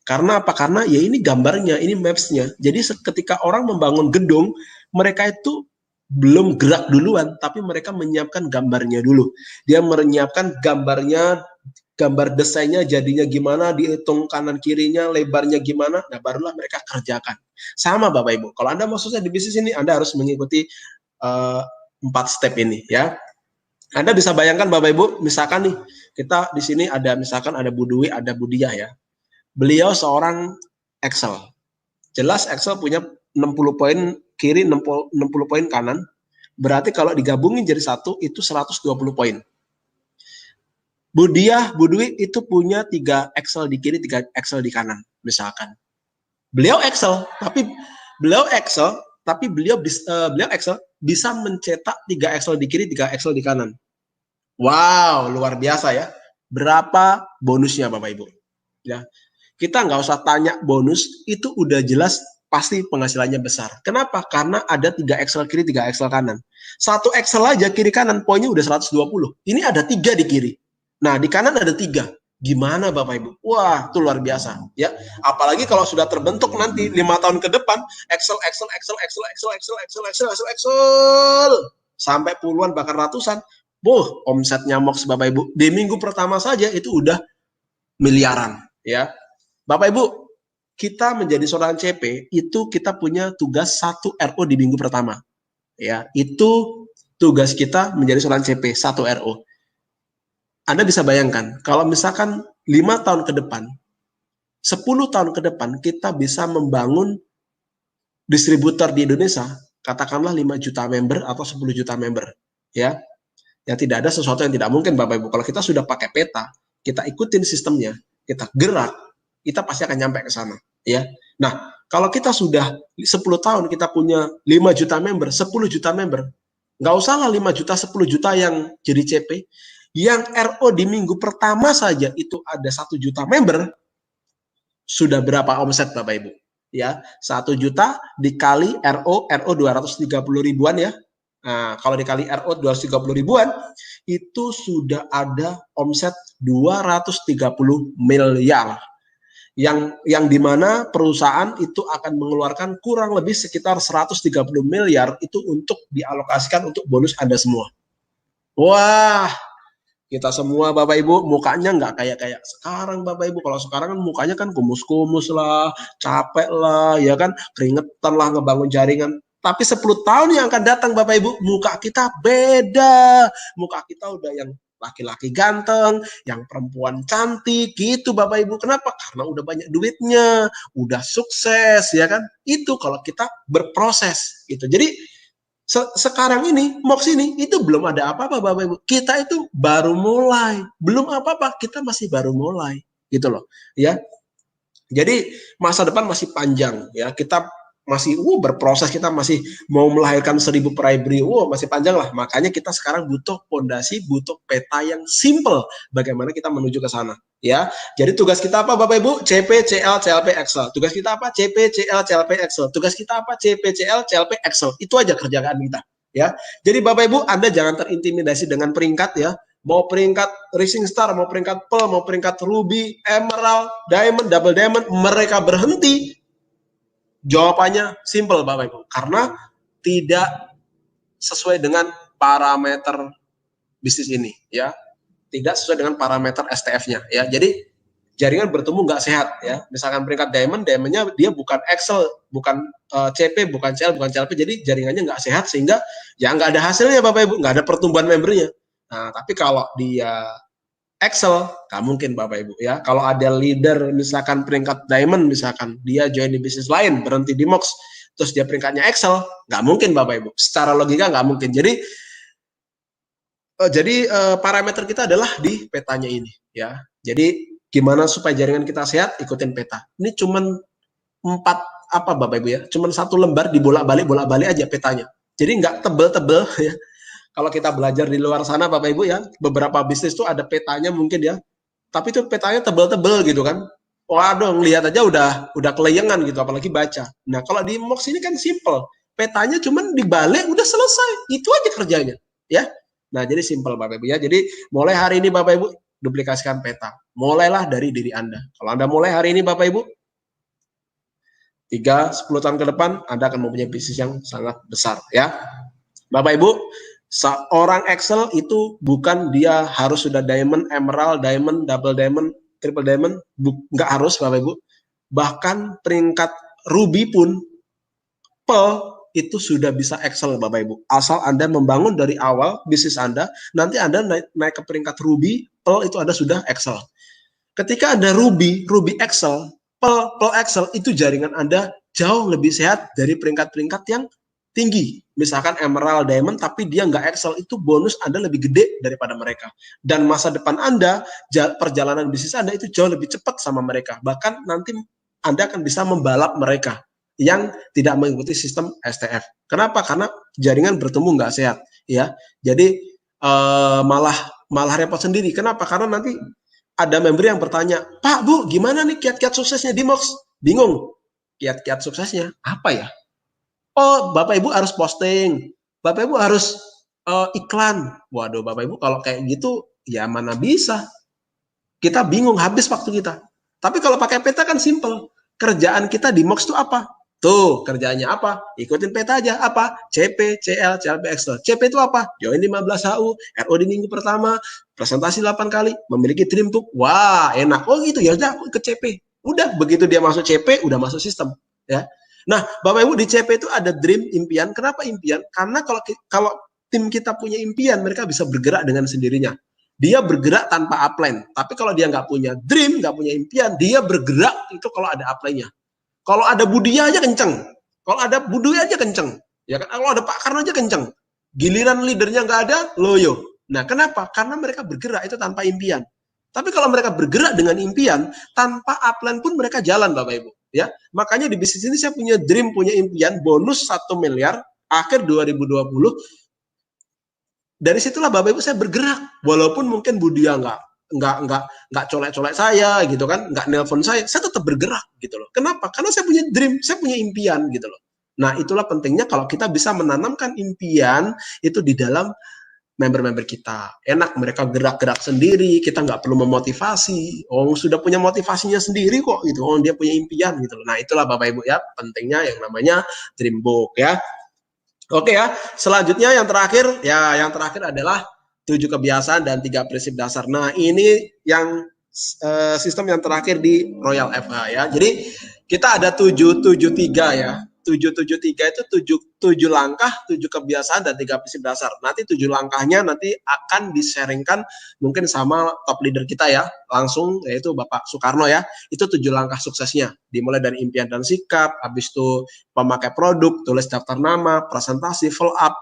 Speaker 1: Karena apa? Karena ya ini gambarnya, ini maps-nya. Jadi ketika orang membangun gedung, mereka itu belum gerak duluan, tapi mereka menyiapkan gambarnya dulu. Dia menyiapkan gambarnya, gambar desainnya jadinya gimana, dihitung kanan kirinya, lebarnya gimana, nah barulah mereka kerjakan. Sama Bapak Ibu, kalau Anda maksudnya di bisnis ini, Anda harus mengikuti 4 step ini ya. Anda bisa bayangkan Bapak Ibu, misalkan nih, kita di sini ada misalkan ada Bu Dwi, ada Bu Diah ya. Beliau seorang Excel. Jelas Excel punya 60 poin kiri, 60 poin kanan. Berarti kalau digabungin jadi satu, itu 120 poin. Bu Dwi itu punya 3 Excel di kiri, 3 Excel di kanan, misalkan. Beliau Excel, tapi beliau Excel bisa mencetak 3 Excel di kiri, 3 Excel di kanan. Wow, luar biasa ya. Berapa bonusnya Bapak Ibu? Ya, kita nggak usah tanya bonus, itu udah jelas pasti penghasilannya besar. Kenapa? Karena ada 3 Excel kiri, 3 Excel kanan. Satu Excel aja kiri kanan poinnya udah 120. Ini ada 3 di kiri. Nah, di kanan ada 3. Gimana Bapak Ibu? Wah, itu luar biasa ya. Apalagi kalau sudah terbentuk nanti 5 tahun ke depan Excel sampai puluhan bahkan ratusan. Omsetnya MOX Bapak Ibu. Di minggu pertama saja itu udah miliaran ya. Bapak Ibu, kita menjadi seorang CP itu kita punya tugas 1 RO di minggu pertama. Ya, itu tugas kita menjadi seorang CP 1 RO. Anda bisa bayangkan, kalau misalkan 5 tahun ke depan, 10 tahun ke depan, kita bisa membangun distributor di Indonesia, katakanlah 5 juta member atau 10 juta member. Ya, tidak ada sesuatu yang tidak mungkin Bapak Ibu. Kalau kita sudah pakai peta, kita ikutin sistemnya, kita gerak, kita pasti akan nyampe ke sana. Ya. Nah, kalau kita sudah 10 tahun, kita punya 5 juta member, 10 juta member, nggak usahlah 5 juta, 10 juta yang jadi CP, yang RO di minggu pertama saja itu ada 1 juta member, sudah berapa omset Bapak Ibu? Ya, 1 juta dikali RO 230 ribuan ya. Nah, kalau dikali RO 230 ribuan, itu sudah ada omset 230 miliar. Yang dimana perusahaan itu akan mengeluarkan kurang lebih sekitar 130 miliar itu untuk dialokasikan untuk bonus Anda semua. Wah, kita semua Bapak Ibu mukanya nggak kayak sekarang Bapak Ibu. Kalau sekarang kan mukanya kan kumus-kumus lah, capek lah, ya kan, keringetan lah ngebangun jaringan. Tapi 10 tahun yang akan datang Bapak Ibu, muka kita beda. Muka kita udah yang laki-laki ganteng, yang perempuan cantik gitu Bapak Ibu. Kenapa? Karena udah banyak duitnya, udah sukses ya kan. Itu kalau kita berproses gitu. Jadi sekarang ini, MOX ini, itu belum ada apa-apa Bapak Ibu. Kita itu baru mulai. Belum apa-apa, kita masih baru mulai. Gitu loh. Ya. Jadi masa depan masih panjang. Ya. Kita masih berproses, kita masih mau melahirkan 1000 peraih Brio, masih panjang lah. Makanya kita sekarang butuh fondasi, butuh peta yang simple. Bagaimana kita menuju ke sana. Ya, jadi tugas kita apa Bapak Ibu? CP, CL, CLP, Excel. Tugas kita apa? CP, CL, CLP, Excel. Tugas kita apa? CP, CL, CLP, Excel. Itu aja kerjaan kita. Ya, jadi Bapak Ibu, Anda jangan terintimidasi dengan peringkat ya. Mau peringkat Rising Star, mau peringkat Pearl, mau peringkat Ruby, Emerald, Diamond, Double Diamond, mereka berhenti. Jawabannya simple Bapak Ibu, karena tidak sesuai dengan parameter bisnis ini, ya. Tidak sesuai dengan parameter STF-nya, ya. Jadi jaringan bertumbuh nggak sehat, ya. Misalkan peringkat diamondnya dia bukan Excel, bukan CP, bukan CL, bukan CLP, jadi jaringannya nggak sehat sehingga ya nggak ada hasilnya Bapak Ibu, nggak ada pertumbuhan membernya. Nah, tapi kalau dia Excel, nggak mungkin Bapak Ibu, ya. Kalau ada leader misalkan peringkat diamond, misalkan dia join di bisnis lain, berhenti di MOX, terus dia peringkatnya Excel, nggak mungkin Bapak Ibu. Secara logika nggak mungkin. Jadi parameter kita adalah di petanya ini, ya. Jadi gimana supaya jaringan kita sehat? Ikutin peta. Ini cuman 4 apa Bapak Ibu, ya? Cuman 1 lembar dibolak-balik aja petanya. Jadi nggak tebel-tebel, ya. Kalau kita belajar di luar sana Bapak Ibu, ya, beberapa bisnis tuh ada petanya mungkin, ya. Tapi itu petanya tebel-tebel gitu kan. Waduh, ngelihat aja udah kelayangan gitu, apalagi baca. Nah, kalau di MOX ini kan simple. Petanya cuman dibalik udah selesai. Itu aja kerjanya, ya. Nah, jadi simple Bapak Ibu, ya. Jadi mulai hari ini Bapak Ibu duplikasikan peta. Mulailah dari diri Anda. Kalau Anda mulai hari ini Bapak Ibu, 3-10 tahun ke depan Anda akan mempunyai bisnis yang sangat besar, ya. Bapak Ibu, seorang Excel itu bukan dia harus sudah diamond, emerald, diamond, double diamond, triple diamond, nggak harus Bapak Ibu. Bahkan peringkat ruby pun, Pearl, itu sudah bisa Excel Bapak Ibu. Asal Anda membangun dari awal bisnis Anda, nanti Anda naik ke peringkat Ruby, Pearl itu Anda sudah Excel. Ketika Anda Ruby Excel, Pearl Excel, itu jaringan Anda jauh lebih sehat dari peringkat-peringkat yang tinggi. Misalkan Emerald, Diamond, tapi dia nggak Excel, itu bonus Anda lebih gede daripada mereka. Dan masa depan Anda, perjalanan bisnis Anda itu jauh lebih cepat sama mereka. Bahkan nanti Anda akan bisa membalap mereka yang tidak mengikuti sistem STF. Kenapa? Karena jaringan bertumbuh nggak sehat, ya. Jadi malah repot sendiri. Kenapa? Karena nanti ada member yang bertanya, Pak, Bu, gimana nih kiat-kiat suksesnya di MOX? Bingung. Kiat-kiat suksesnya apa ya? Oh, Bapak Ibu harus posting. Bapak Ibu harus iklan. Waduh, Bapak Ibu kalau kayak gitu, ya mana bisa. Kita bingung, habis waktu kita. Tapi kalau pakai peta kan simple. Kerjaan kita di MOX itu apa? Tuh, kerjaannya apa? Ikutin peta aja. Apa? CP, CL, CLP, Excel. CP itu apa? Join 15 HU, RO di minggu pertama, presentasi 8 kali, memiliki dream book. Wah, enak. Oh gitu, ya udah aku ikut CP. Udah, begitu dia masuk CP, udah masuk sistem. Ya. Nah, Bapak Ibu, di CP itu ada dream, impian. Kenapa impian? Karena kalau tim kita punya impian, mereka bisa bergerak dengan sendirinya. Dia bergerak tanpa upline. Tapi kalau dia nggak punya dream, nggak punya impian, dia bergerak itu kalau ada upline-nya. Kalau ada Budia aja kenceng. Kalau ada Budia aja kenceng. Ya kan? Kalau ada Pak Karno aja kenceng. Giliran leadernya nggak ada, loyo. Nah, kenapa? Karena mereka bergerak itu tanpa impian. Tapi kalau mereka bergerak dengan impian, tanpa upline pun mereka jalan, Bapak Ibu. Ya, makanya di bisnis ini saya punya dream, punya impian, bonus 1 miliar akhir 2020. Dari situlah Bapak Ibu saya bergerak, walaupun mungkin Budia nggak colek-colek saya gitu kan, nggak nelpon saya tetap bergerak gitu loh. Kenapa? Karena saya punya dream, saya punya impian gitu loh. Nah, itulah pentingnya kalau kita bisa menanamkan impian itu di dalam member-member kita. Enak mereka gerak-gerak sendiri, kita nggak perlu memotivasi. Oh, sudah punya motivasinya sendiri kok gitu. Oh, dia punya impian gitu loh. Nah, itulah Bapak Ibu, ya, pentingnya yang namanya dream book, ya. Oke, ya, selanjutnya yang terakhir adalah 7 kebiasaan dan 3 prinsip dasar. Nah, ini yang sistem yang terakhir di Royal FH, ya. Jadi kita ada 773, ya. 773 itu 7 langkah, 7 kebiasaan dan 3 prinsip dasar. Nanti 7 langkahnya nanti akan di-sharingkan mungkin sama top leader kita, ya, langsung, yaitu Bapak Soekarno, ya. Itu 7 langkah suksesnya. Dimulai dari impian dan sikap, habis itu pemakai produk, tulis daftar nama, presentasi, follow up,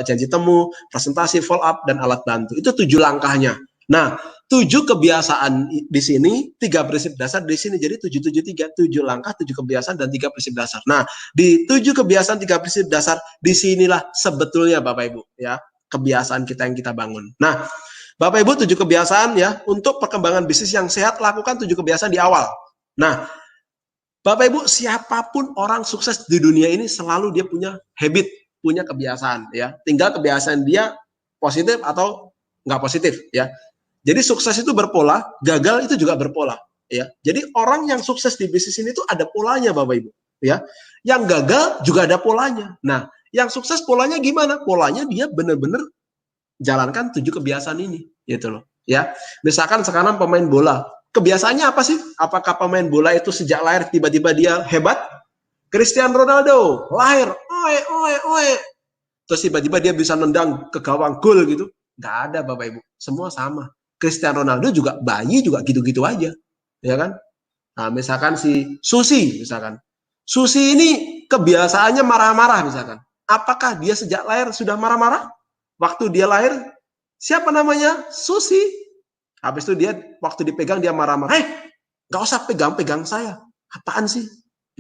Speaker 1: janji temu, presentasi, follow up, dan alat bantu. Itu 7 langkahnya. Nah, 7 kebiasaan di sini, 3 prinsip dasar di sini, jadi 773, 7 langkah, 7 kebiasaan, dan 3 prinsip dasar. Nah, di 7 kebiasaan, 3 prinsip dasar, disinilah sebetulnya Bapak Ibu, ya, kebiasaan kita yang kita bangun. Nah, Bapak Ibu, 7 kebiasaan, ya, untuk perkembangan bisnis yang sehat, lakukan 7 kebiasaan di awal. Nah, Bapak Ibu, siapapun orang sukses di dunia ini selalu dia punya habit, punya kebiasaan, ya. Tinggal kebiasaan dia positif atau nggak positif ya. Jadi sukses itu berpola, gagal itu juga berpola ya. Jadi orang yang sukses di bisnis ini tuh ada polanya Bapak Ibu ya. Yang gagal juga ada polanya. Nah, yang sukses polanya gimana? Polanya dia benar-benar jalankan 7 kebiasaan ini gitu loh ya. Misalkan sekarang pemain bola, kebiasaannya apa sih? Apakah pemain bola itu sejak lahir tiba-tiba dia hebat? Cristiano Ronaldo lahir, terus tiba-tiba dia bisa nendang ke gawang gol gitu? Nggak ada Bapak Ibu, semua sama. Cristiano Ronaldo juga bayi juga gitu-gitu aja, ya kan? Nah, misalkan si Susi, misalkan Susi ini kebiasaannya marah-marah misalkan. Apakah dia sejak lahir sudah marah-marah? Waktu dia lahir, siapa namanya? Susi. Habis itu dia waktu dipegang dia marah-marah. Nggak usah pegang-pegang saya. Apaan sih?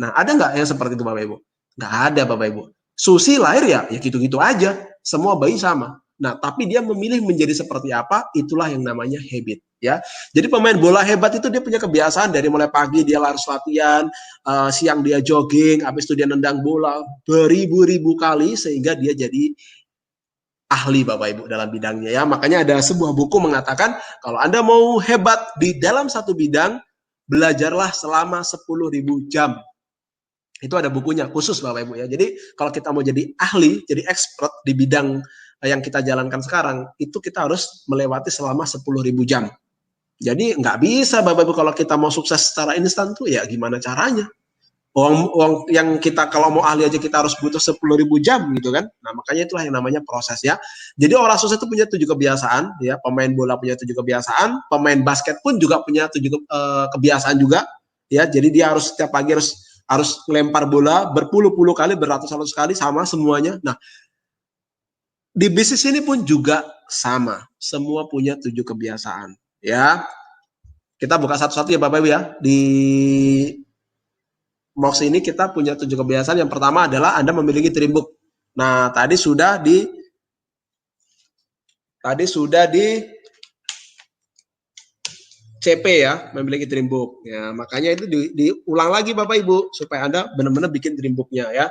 Speaker 1: Nah, ada nggak yang seperti itu Bapak Ibu? Nggak ada Bapak Ibu. Susi lahir ya gitu-gitu aja. Semua bayi sama. Nah, tapi dia memilih menjadi seperti apa, itulah yang namanya habit. Ya, jadi pemain bola hebat itu dia punya kebiasaan dari mulai pagi dia harus latihan, siang dia jogging, habis itu dia nendang bola beribu-ribu kali sehingga dia jadi ahli Bapak Ibu dalam bidangnya ya. Makanya ada sebuah buku mengatakan kalau Anda mau hebat di dalam satu bidang, belajarlah selama 10.000 jam. Itu ada bukunya khusus Bapak Ibu ya. Jadi kalau kita mau jadi ahli, jadi expert di bidang yang kita jalankan sekarang, itu kita harus melewati selama 10.000 jam. Jadi nggak bisa Bapak Ibu kalau kita mau sukses secara instan tuh ya gimana caranya? Uang yang kita kalau mau ahli aja kita harus butuh 10.000 jam gitu kan. Nah makanya itulah yang namanya proses ya. Jadi orang sukses itu punya 7 kebiasaan ya. Pemain bola punya 7 kebiasaan, pemain basket pun juga punya 7 kebiasaan juga ya. Jadi dia harus setiap pagi harus lempar bola berpuluh-puluh kali, beratus-ratus kali sama semuanya. Nah di bisnis ini pun juga sama, semua punya 7 kebiasaan ya. Kita buka satu-satu ya Bapak Ibu ya. Di Mox ini kita punya 7 kebiasaan. Yang pertama adalah Anda memiliki dream book. Nah, tadi sudah di CP ya, memiliki dream book. Ya, makanya itu diulang lagi Bapak Ibu supaya Anda benar-benar bikin dream booknya ya.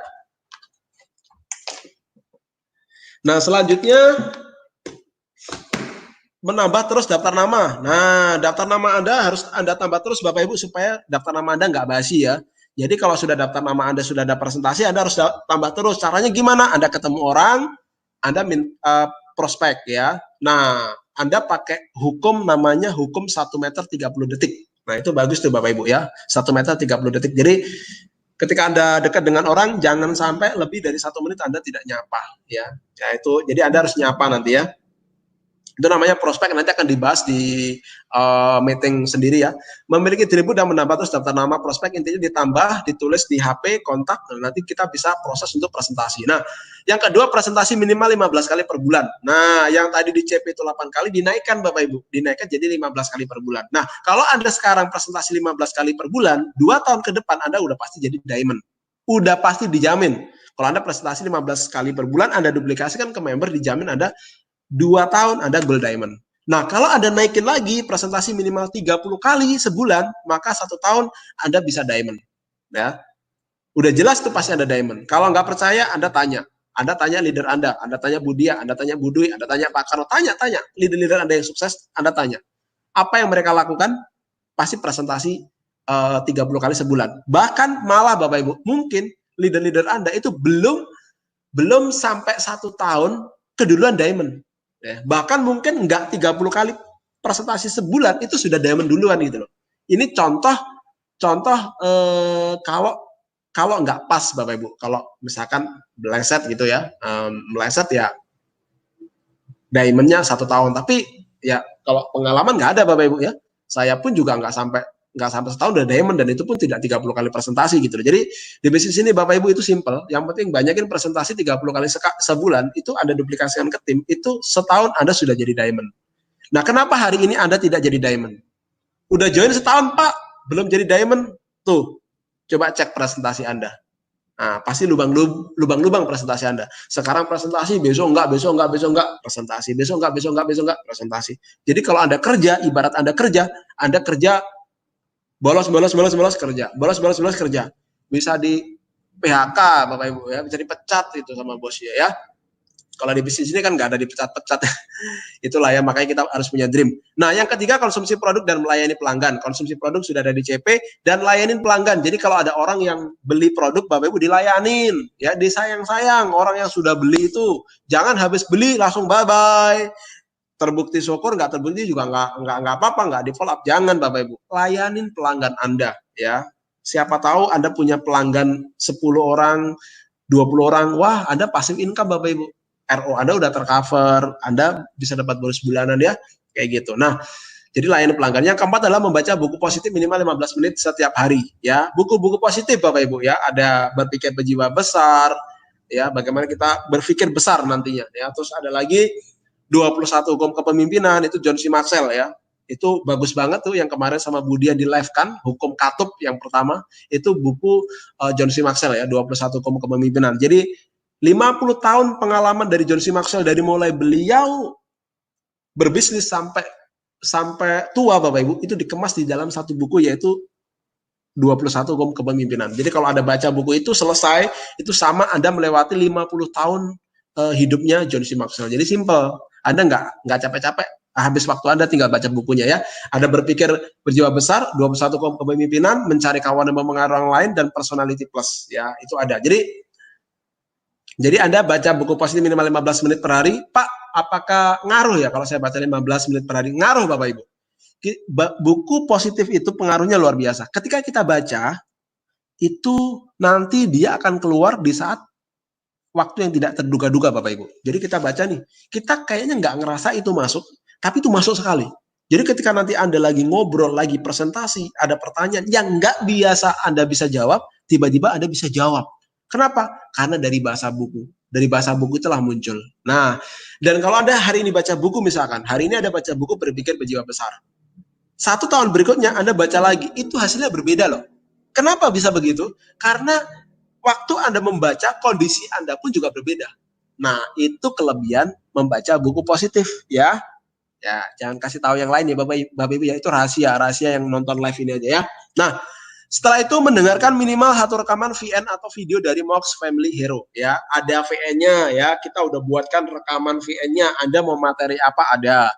Speaker 1: Nah, selanjutnya menambah terus daftar nama. Nah, daftar nama Anda harus Anda tambah terus Bapak Ibu supaya daftar nama Anda nggak basi ya. Jadi kalau sudah daftar nama Anda sudah ada presentasi, Anda harus tambah terus. Caranya gimana? Anda ketemu orang, Anda prospek ya. Nah, Anda pakai hukum namanya hukum 1 meter 30 detik. Nah, itu bagus tuh Bapak Ibu ya. 1 meter 30 detik. Jadi ketika Anda dekat dengan orang, jangan sampai lebih dari 1 menit Anda tidak nyapa ya. Ya itu, jadi Anda harus nyapa nanti ya. Itu namanya prospek, nanti akan dibahas di meeting sendiri ya. Memiliki dream book dan menambah terus daftar nama prospek, intinya ditambah, ditulis di HP, kontak, dan nanti kita bisa proses untuk presentasi. Nah, yang kedua presentasi minimal 15 kali per bulan. Nah, yang tadi di CP itu 8 kali, dinaikkan Bapak Ibu, dinaikkan jadi 15 kali per bulan. Nah, kalau Anda sekarang presentasi 15 kali per bulan, 2 tahun ke depan Anda udah pasti jadi diamond. Udah pasti dijamin. Kalau Anda presentasi 15 kali per bulan, Anda duplikasikan ke member, dijamin Anda 2 tahun Anda gold diamond. Nah, kalau Anda naikin lagi presentasi minimal 30 kali sebulan, maka 1 tahun Anda bisa diamond. Ya. Udah jelas tuh pasti Anda diamond. Kalau nggak percaya, Anda tanya. Anda tanya leader Anda tanya Budia, Anda tanya Budui, Anda tanya Pak Karno, tanya leader-leader Anda yang sukses, Anda tanya. Apa yang mereka lakukan? Pasti presentasi 30 kali sebulan. Bahkan malah Bapak Ibu, mungkin leader-leader Anda itu belum sampai 1 tahun keduluan diamond. Ya, bahkan mungkin nggak 30 kali presentasi sebulan itu sudah diamond duluan gitu loh. Ini contoh kalau nggak pas Bapak Ibu, kalau misalkan meleset gitu ya, meleset ya diamondnya 1 tahun. Tapi ya kalau pengalaman nggak ada Bapak Ibu ya. Saya pun juga nggak sampai setahun udah diamond, dan itu pun tidak 30 kali presentasi gitu loh. Jadi di bisnis ini Bapak Ibu itu simple, yang penting banyakin presentasi 30 kali sebulan, itu Anda duplikasikan ke tim, itu setahun Anda sudah jadi diamond. Nah, kenapa hari ini Anda tidak jadi diamond? Udah join setahun Pak, belum jadi diamond, tuh coba cek presentasi Anda. Nah, pasti lubang-lubang presentasi Anda. Sekarang presentasi, besok enggak, presentasi, besok enggak, presentasi. Jadi kalau Anda kerja, ibarat Anda kerja bolos kerja, bisa di PHK Bapak Ibu ya, bisa dipecat itu sama bosnya ya. Kalau di bisnis ini kan nggak ada dipecat-pecat. Itulah ya, makanya kita harus punya dream. Nah, yang ketiga, konsumsi produk dan melayani pelanggan. Konsumsi produk sudah ada di CP dan layanin pelanggan. Jadi kalau ada orang yang beli produk, Bapak Ibu dilayanin, ya disayang-sayang. Orang yang sudah beli itu jangan habis beli langsung bye-bye. Terbukti syukur, nggak terbukti juga nggak apa-apa, nggak di follow up. Jangan Bapak Ibu, layanin pelanggan Anda ya. Siapa tahu Anda punya pelanggan 10 orang, 20 orang, wah Anda passive income Bapak Ibu. RO Anda udah tercover, Anda bisa dapat bonus bulanan ya, kayak gitu. Nah, jadi layani pelanggan. Yang keempat adalah membaca buku positif minimal 15 menit setiap hari ya. Buku-buku positif Bapak Ibu ya, ada berpikir berjiwa besar ya, bagaimana kita berpikir besar nantinya ya. Terus ada lagi 21 hukum kepemimpinan, itu John C. Maxwell ya. Itu bagus banget tuh yang kemarin sama Budian di live kan, hukum katup yang pertama, itu buku John C. Maxwell ya, 21 hukum kepemimpinan. Jadi 50 tahun pengalaman dari John C. Maxwell, dari mulai beliau berbisnis sampai tua Bapak Ibu, itu dikemas di dalam satu buku, yaitu 21 hukum kepemimpinan. Jadi kalau Anda baca buku itu selesai, itu sama Anda melewati 50 tahun hidupnya John C. Maxwell. Jadi simple. Anda nggak capek-capek, habis waktu Anda tinggal baca bukunya ya. Ada berpikir berjiwa besar, 21 hukum kepemimpinan, mencari kawan dan mempengaruhi orang lain, dan personality plus ya, itu ada. Jadi Anda baca buku positif minimal 15 menit per hari. Pak, apakah ngaruh ya kalau saya baca 15 menit per hari? Ngaruh Bapak Ibu. Buku positif itu pengaruhnya luar biasa. Ketika kita baca, itu nanti dia akan keluar di saat waktu yang tidak terduga-duga Bapak Ibu. Jadi kita baca nih, kita kayaknya nggak ngerasa itu masuk, tapi itu masuk sekali. Jadi ketika nanti Anda lagi ngobrol, lagi presentasi, ada pertanyaan yang nggak biasa Anda bisa jawab, tiba-tiba Anda bisa jawab. Kenapa? Karena dari bahasa buku. Dari bahasa buku telah muncul. Nah, dan kalau Anda hari ini baca buku misalkan, hari ini Anda baca buku berpikir berjiwa besar. 1 tahun berikutnya Anda baca lagi, itu hasilnya berbeda loh. Kenapa bisa begitu? Karena waktu Anda membaca, kondisi Anda pun juga berbeda. Nah, itu kelebihan membaca buku positif ya. Ya, jangan kasih tahu yang lain ya Bapak Ibu ya, itu rahasia yang nonton live ini aja ya. Nah, setelah itu mendengarkan minimal 1 rekaman VN atau video dari Mox Family Hero ya. Ada VN-nya ya, kita udah buatkan rekaman VN-nya. Anda mau materi apa ada.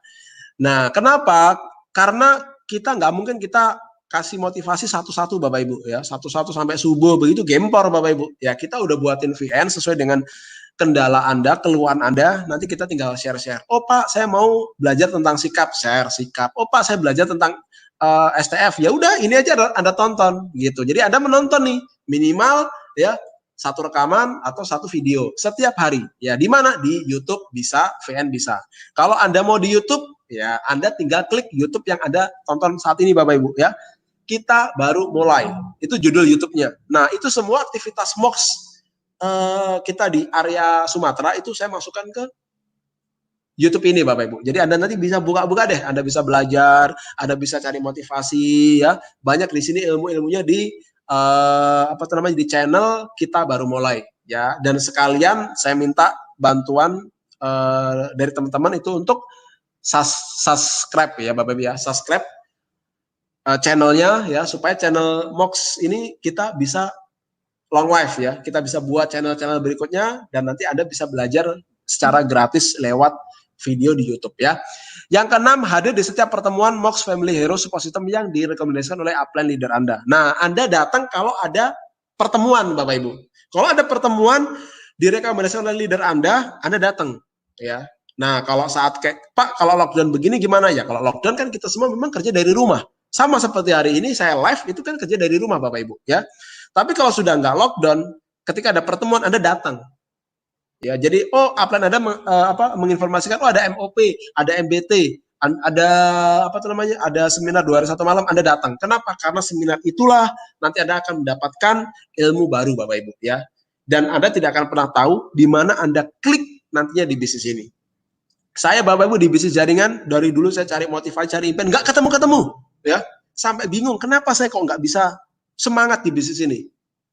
Speaker 1: Nah, kenapa? Karena kita nggak mungkin kita kasih motivasi satu-satu Bapak Ibu ya, satu-satu sampai subuh begitu gempor Bapak Ibu. Ya, kita udah buatin VN sesuai dengan kendala Anda, keluhan Anda, nanti kita tinggal share-share. Oh Pak, saya mau belajar tentang sikap, share sikap. Oh Pak, saya belajar tentang STF. Ya udah, ini aja Anda tonton gitu. Jadi Anda menonton nih minimal ya 1 rekaman atau 1 video setiap hari. Ya, di mana? Di YouTube bisa, VN bisa. Kalau Anda mau di YouTube, ya Anda tinggal klik YouTube yang Anda tonton saat ini Bapak Ibu ya. Kita baru mulai. Itu judul YouTube-nya. Nah, itu semua aktivitas MOX kita di area Sumatera itu saya masukkan ke YouTube ini Bapak Ibu. Jadi Anda nanti bisa buka-buka deh, Anda bisa belajar, Anda bisa cari motivasi ya. Banyak di sini ilmu-ilmunya di di channel kita baru mulai ya. Dan sekalian saya minta bantuan dari teman-teman itu untuk subscribe ya Bapak Ibu ya, subscribe channelnya ya, supaya channel MOX ini kita bisa long life ya, kita bisa buat channel-channel berikutnya dan nanti Anda bisa belajar secara gratis lewat video di YouTube ya. Yang keenam, hadir di setiap pertemuan Mox Family Hero Support System yang direkomendasikan oleh upline leader Anda. Nah, Anda datang kalau ada pertemuan Bapak Ibu. Kalau ada pertemuan direkomendasikan oleh leader Anda datang ya. Nah, kalau saat kayak Pak, kalau lockdown begini gimana ya? Kalau lockdown kan kita semua memang kerja dari rumah. Sama seperti hari ini saya live itu kan kerja dari rumah Bapak Ibu ya. Tapi kalau sudah nggak lockdown, ketika ada pertemuan Anda datang. Ya, jadi upline Anda menginformasikan ada MOP, ada MBT, ada ada seminar 2 hari 1 malam Anda datang. Kenapa? Karena seminar itulah nanti Anda akan mendapatkan ilmu baru Bapak Ibu ya. Dan Anda tidak akan pernah tahu di mana Anda klik nantinya di bisnis ini. Saya Bapak Ibu di bisnis jaringan dari dulu saya cari motivasi, cari impian, nggak ketemu ya. Sampai bingung kenapa saya kok nggak bisa semangat di bisnis ini.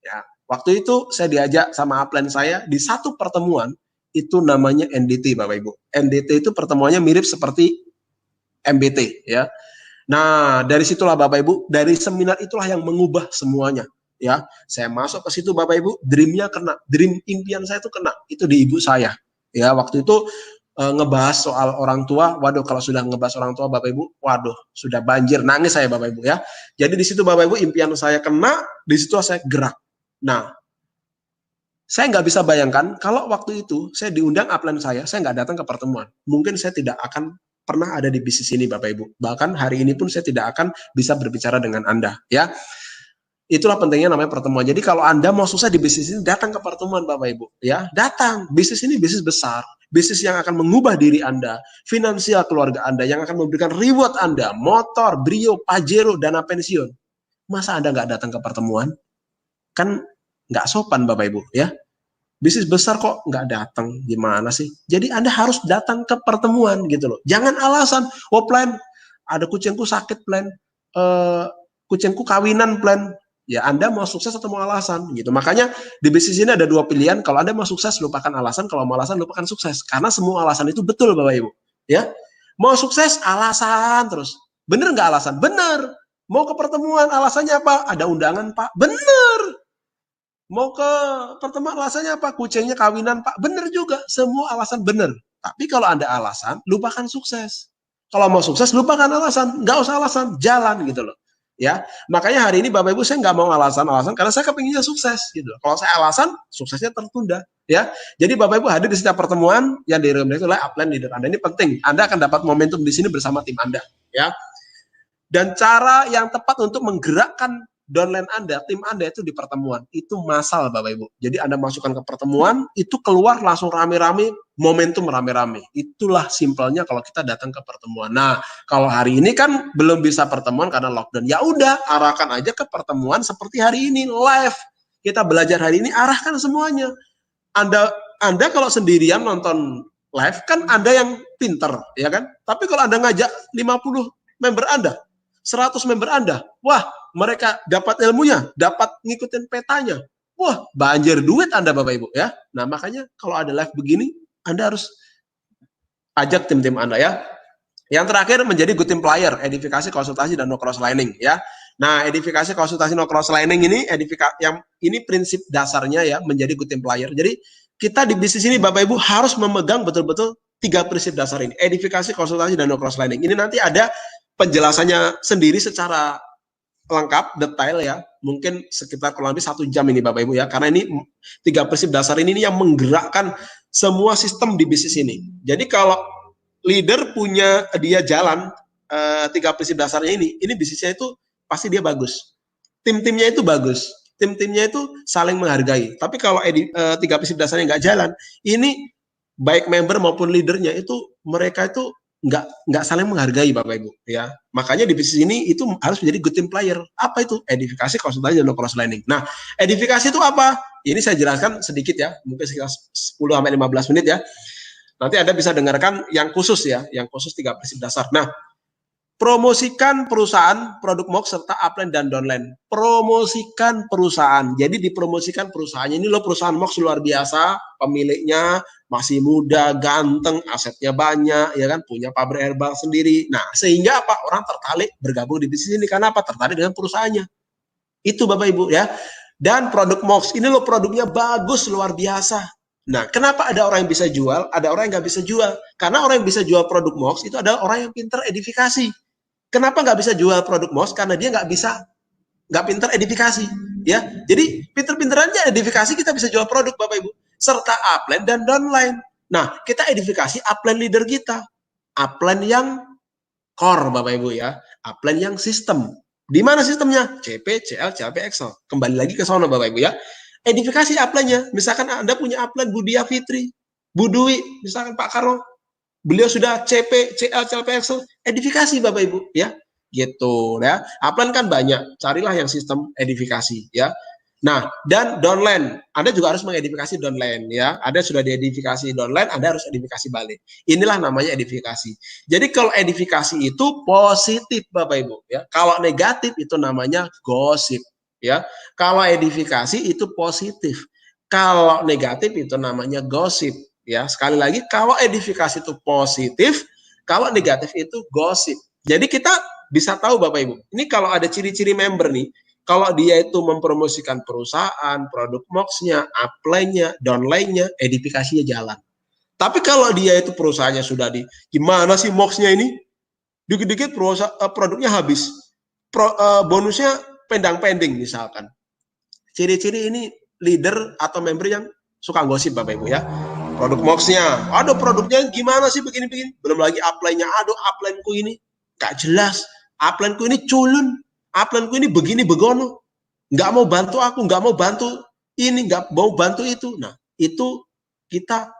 Speaker 1: Ya, waktu itu saya diajak sama upline saya di satu pertemuan, itu namanya NDT Bapak Ibu. NDT itu pertemuannya mirip seperti MBT ya. Nah, dari situlah Bapak Ibu, dari seminar itulah yang mengubah semuanya ya. Saya masuk ke situ Bapak Ibu, dream-nya kena, dream impian saya itu kena, itu di ibu saya Ya, waktu itu ngebahas soal orang tua. Waduh, kalau sudah ngebahas orang tua Bapak Ibu, waduh, sudah banjir nangis saya Bapak Ibu ya. Jadi di situ Bapak Ibu impian saya kena, di situ saya gerak. Nah, saya nggak bisa bayangkan kalau waktu itu saya diundang upline saya nggak datang ke pertemuan. Mungkin saya tidak akan pernah ada di bisnis ini Bapak Ibu. Bahkan hari ini pun saya tidak akan bisa berbicara dengan Anda ya. Itulah pentingnya namanya pertemuan. Jadi kalau Anda mau sukses di bisnis ini, datang ke pertemuan Bapak Ibu. Ya, datang. Bisnis ini bisnis besar. Bisnis yang akan mengubah diri Anda, finansial keluarga Anda, yang akan memberikan reward Anda, motor, Brio, Pajero, dana pensiun. Masa Anda nggak datang ke pertemuan? Kan nggak sopan Bapak Ibu ya. Bisnis besar kok nggak datang, gimana sih? Jadi Anda harus datang ke pertemuan gitu loh. Jangan alasan, oh plan, ada kucingku sakit plan, kucingku kawinan plan. Ya Anda mau sukses atau mau alasan gitu. Makanya di bisnis ini ada dua pilihan. Kalau Anda mau sukses lupakan alasan, kalau mau alasan lupakan sukses. Karena semua alasan itu betul Bapak Ibu. Ya, mau sukses alasan terus. Bener nggak alasan? Bener. Mau ke pertemuan alasannya apa? Ada undangan Pak. Bener. Mau ke pertemuan alasannya apa? Kucingnya kawinan Pak. Bener juga. Semua alasan bener. Tapi kalau Anda alasan, lupakan sukses. Kalau mau sukses, lupakan alasan. Nggak usah alasan. Jalan gitu loh. Ya, makanya hari ini Bapak Ibu saya nggak mau alasan-alasan karena saya kepinginnya sukses gitu. Kalau saya alasan, suksesnya tertunda. Ya, jadi Bapak Ibu hadir di setiap pertemuan yang direkomendasi oleh upline leader Anda. Ini penting. Anda akan dapat momentum di sini bersama tim Anda. Ya, dan cara yang tepat untuk menggerakkan downline Anda, tim Anda itu di pertemuan. Itu masal Bapak Ibu. Jadi Anda masukkan ke pertemuan, itu keluar langsung rame-rame, momentum rame-rame. Itulah simpelnya kalau kita datang ke pertemuan. Nah, kalau hari ini kan belum bisa pertemuan karena lockdown. Ya udah, arahkan aja ke pertemuan seperti hari ini, live. Kita belajar hari ini, arahkan semuanya. Anda kalau sendirian nonton live, kan Anda yang pinter, ya kan? Tapi kalau Anda ngajak 50 member Anda, 100 member Anda, wah, mereka dapat ilmunya, dapat ngikutin petanya. Wah, banjir duit Anda Bapak Ibu ya. Nah, makanya kalau ada live begini, Anda harus ajak tim-tim Anda ya. Yang terakhir menjadi good team player, edifikasi, konsultasi, dan no cross lining ya. Nah, edifikasi, konsultasi, no cross lining ini yang ini prinsip dasarnya ya menjadi good team player. Jadi kita di bisnis ini Bapak Ibu harus memegang betul-betul 3 prinsip dasar ini. Edifikasi, konsultasi, dan no cross lining. Ini nanti ada penjelasannya sendiri secara lengkap, detail ya. Mungkin sekitar kurang lebih 1 jam ini Bapak Ibu ya. Karena ini 3 prinsip dasar ini yang menggerakkan semua sistem di bisnis ini. Jadi kalau leader punya dia jalan 3 prinsip dasarnya ini bisnisnya itu pasti dia bagus. Tim-timnya itu bagus. Tim-timnya itu saling menghargai. Tapi kalau 3 prinsip dasarnya nggak jalan, ini baik member maupun leadernya itu mereka itu nggak saling menghargai Bapak Ibu ya. Makanya di bisnis ini itu harus menjadi good team player. Apa itu? Edifikasi, konsultasi, dan cross lining. Nah, edifikasi itu apa? Ini saya jelaskan sedikit ya, mungkin sekitar 10-15 menit ya. Nanti Anda bisa dengarkan yang khusus ya, yang khusus 3 prinsip dasar. Nah, promosikan perusahaan, produk MOX, serta upline dan downline. Promosikan perusahaan. Jadi dipromosikan perusahaannya. Ini loh perusahaan MOX luar biasa, pemiliknya masih muda, ganteng, asetnya banyak, ya kan, punya pabrik herbal sendiri. Nah, sehingga apa? Orang tertarik bergabung di bisnis ini. Karena apa? Tertarik dengan perusahaannya. Itu Bapak Ibu ya. Dan produk MOX, ini loh produknya bagus, luar biasa. Nah, kenapa ada orang yang bisa jual, ada orang yang nggak bisa jual? Karena orang yang bisa jual produk MOX itu adalah orang yang pintar edifikasi. Kenapa nggak bisa jual produk MOX? Karena dia nggak pintar edifikasi. Ya, jadi pinter-pinterannya edifikasi kita bisa jual produk Bapak Ibu. Serta upline dan downline. Nah, kita edifikasi upline leader kita. Upline yang core Bapak Ibu ya. Upline yang sistem. Di mana sistemnya? CP, CL, CLP, Excel. Kembali lagi ke sana Bapak Ibu ya. Edifikasi upline-nya. Misalkan Anda punya upline Budia Fitri, Bu Dwi, misalkan Pak Karno, beliau sudah CP, CL, CLP, Excel, edifikasi Bapak Ibu ya. Gitu ya. Upline kan banyak, carilah yang sistem edifikasi ya. Nah, dan downline, Anda juga harus mengedifikasi downline ya. Ada sudah diedifikasi downline, Anda harus edifikasi balik. Inilah namanya edifikasi. Jadi kalau edifikasi itu positif Bapak Ibu ya. Kalau negatif itu namanya gosip ya. Kalau edifikasi itu positif. Kalau negatif itu namanya gosip ya. Sekali lagi, kalau edifikasi itu positif, kalau negatif itu gosip. Jadi kita bisa tahu Bapak Ibu. Ini kalau ada ciri-ciri member nih, kalau dia itu mempromosikan perusahaan, produk MOX-nya, upline-nya, downline-nya, edifikasinya jalan. Tapi kalau dia itu perusahaannya sudah gimana sih MOX-nya ini? Dikit-dikit produknya habis. Bonusnya pendang-pending misalkan. Ciri-ciri ini leader atau member yang suka gosip Bapak Ibu ya. Produk MOX-nya, aduh produknya gimana sih begini-begini. Belum lagi upline-nya, aduh upline-ku ini gak jelas. Upline-ku ini culun. Upline-ku ini begini begono. Nggak mau bantu aku, nggak mau bantu ini, nggak mau bantu itu. Nah, itu kita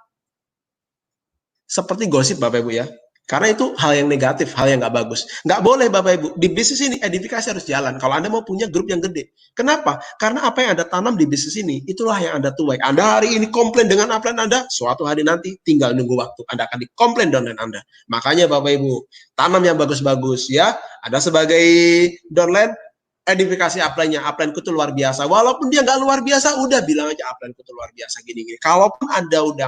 Speaker 1: seperti gosip Bapak Ibu ya. Karena itu hal yang negatif, hal yang nggak bagus. Nggak boleh Bapak Ibu. Di bisnis ini edifikasi harus jalan. Kalau Anda mau punya grup yang gede. Kenapa? Karena apa yang Anda tanam di bisnis ini, itulah yang Anda tuai. Anda hari ini komplain dengan upline Anda, suatu hari nanti tinggal nunggu waktu. Anda akan dikomplain downline Anda. Makanya Bapak Ibu, tanam yang bagus-bagus ya. Anda sebagai downline, edifikasi upline-nya. Upline-ku tuh luar biasa. Walaupun dia nggak luar biasa, udah bilang aja upline-ku tuh luar biasa gini-gini. Kalaupun Anda udah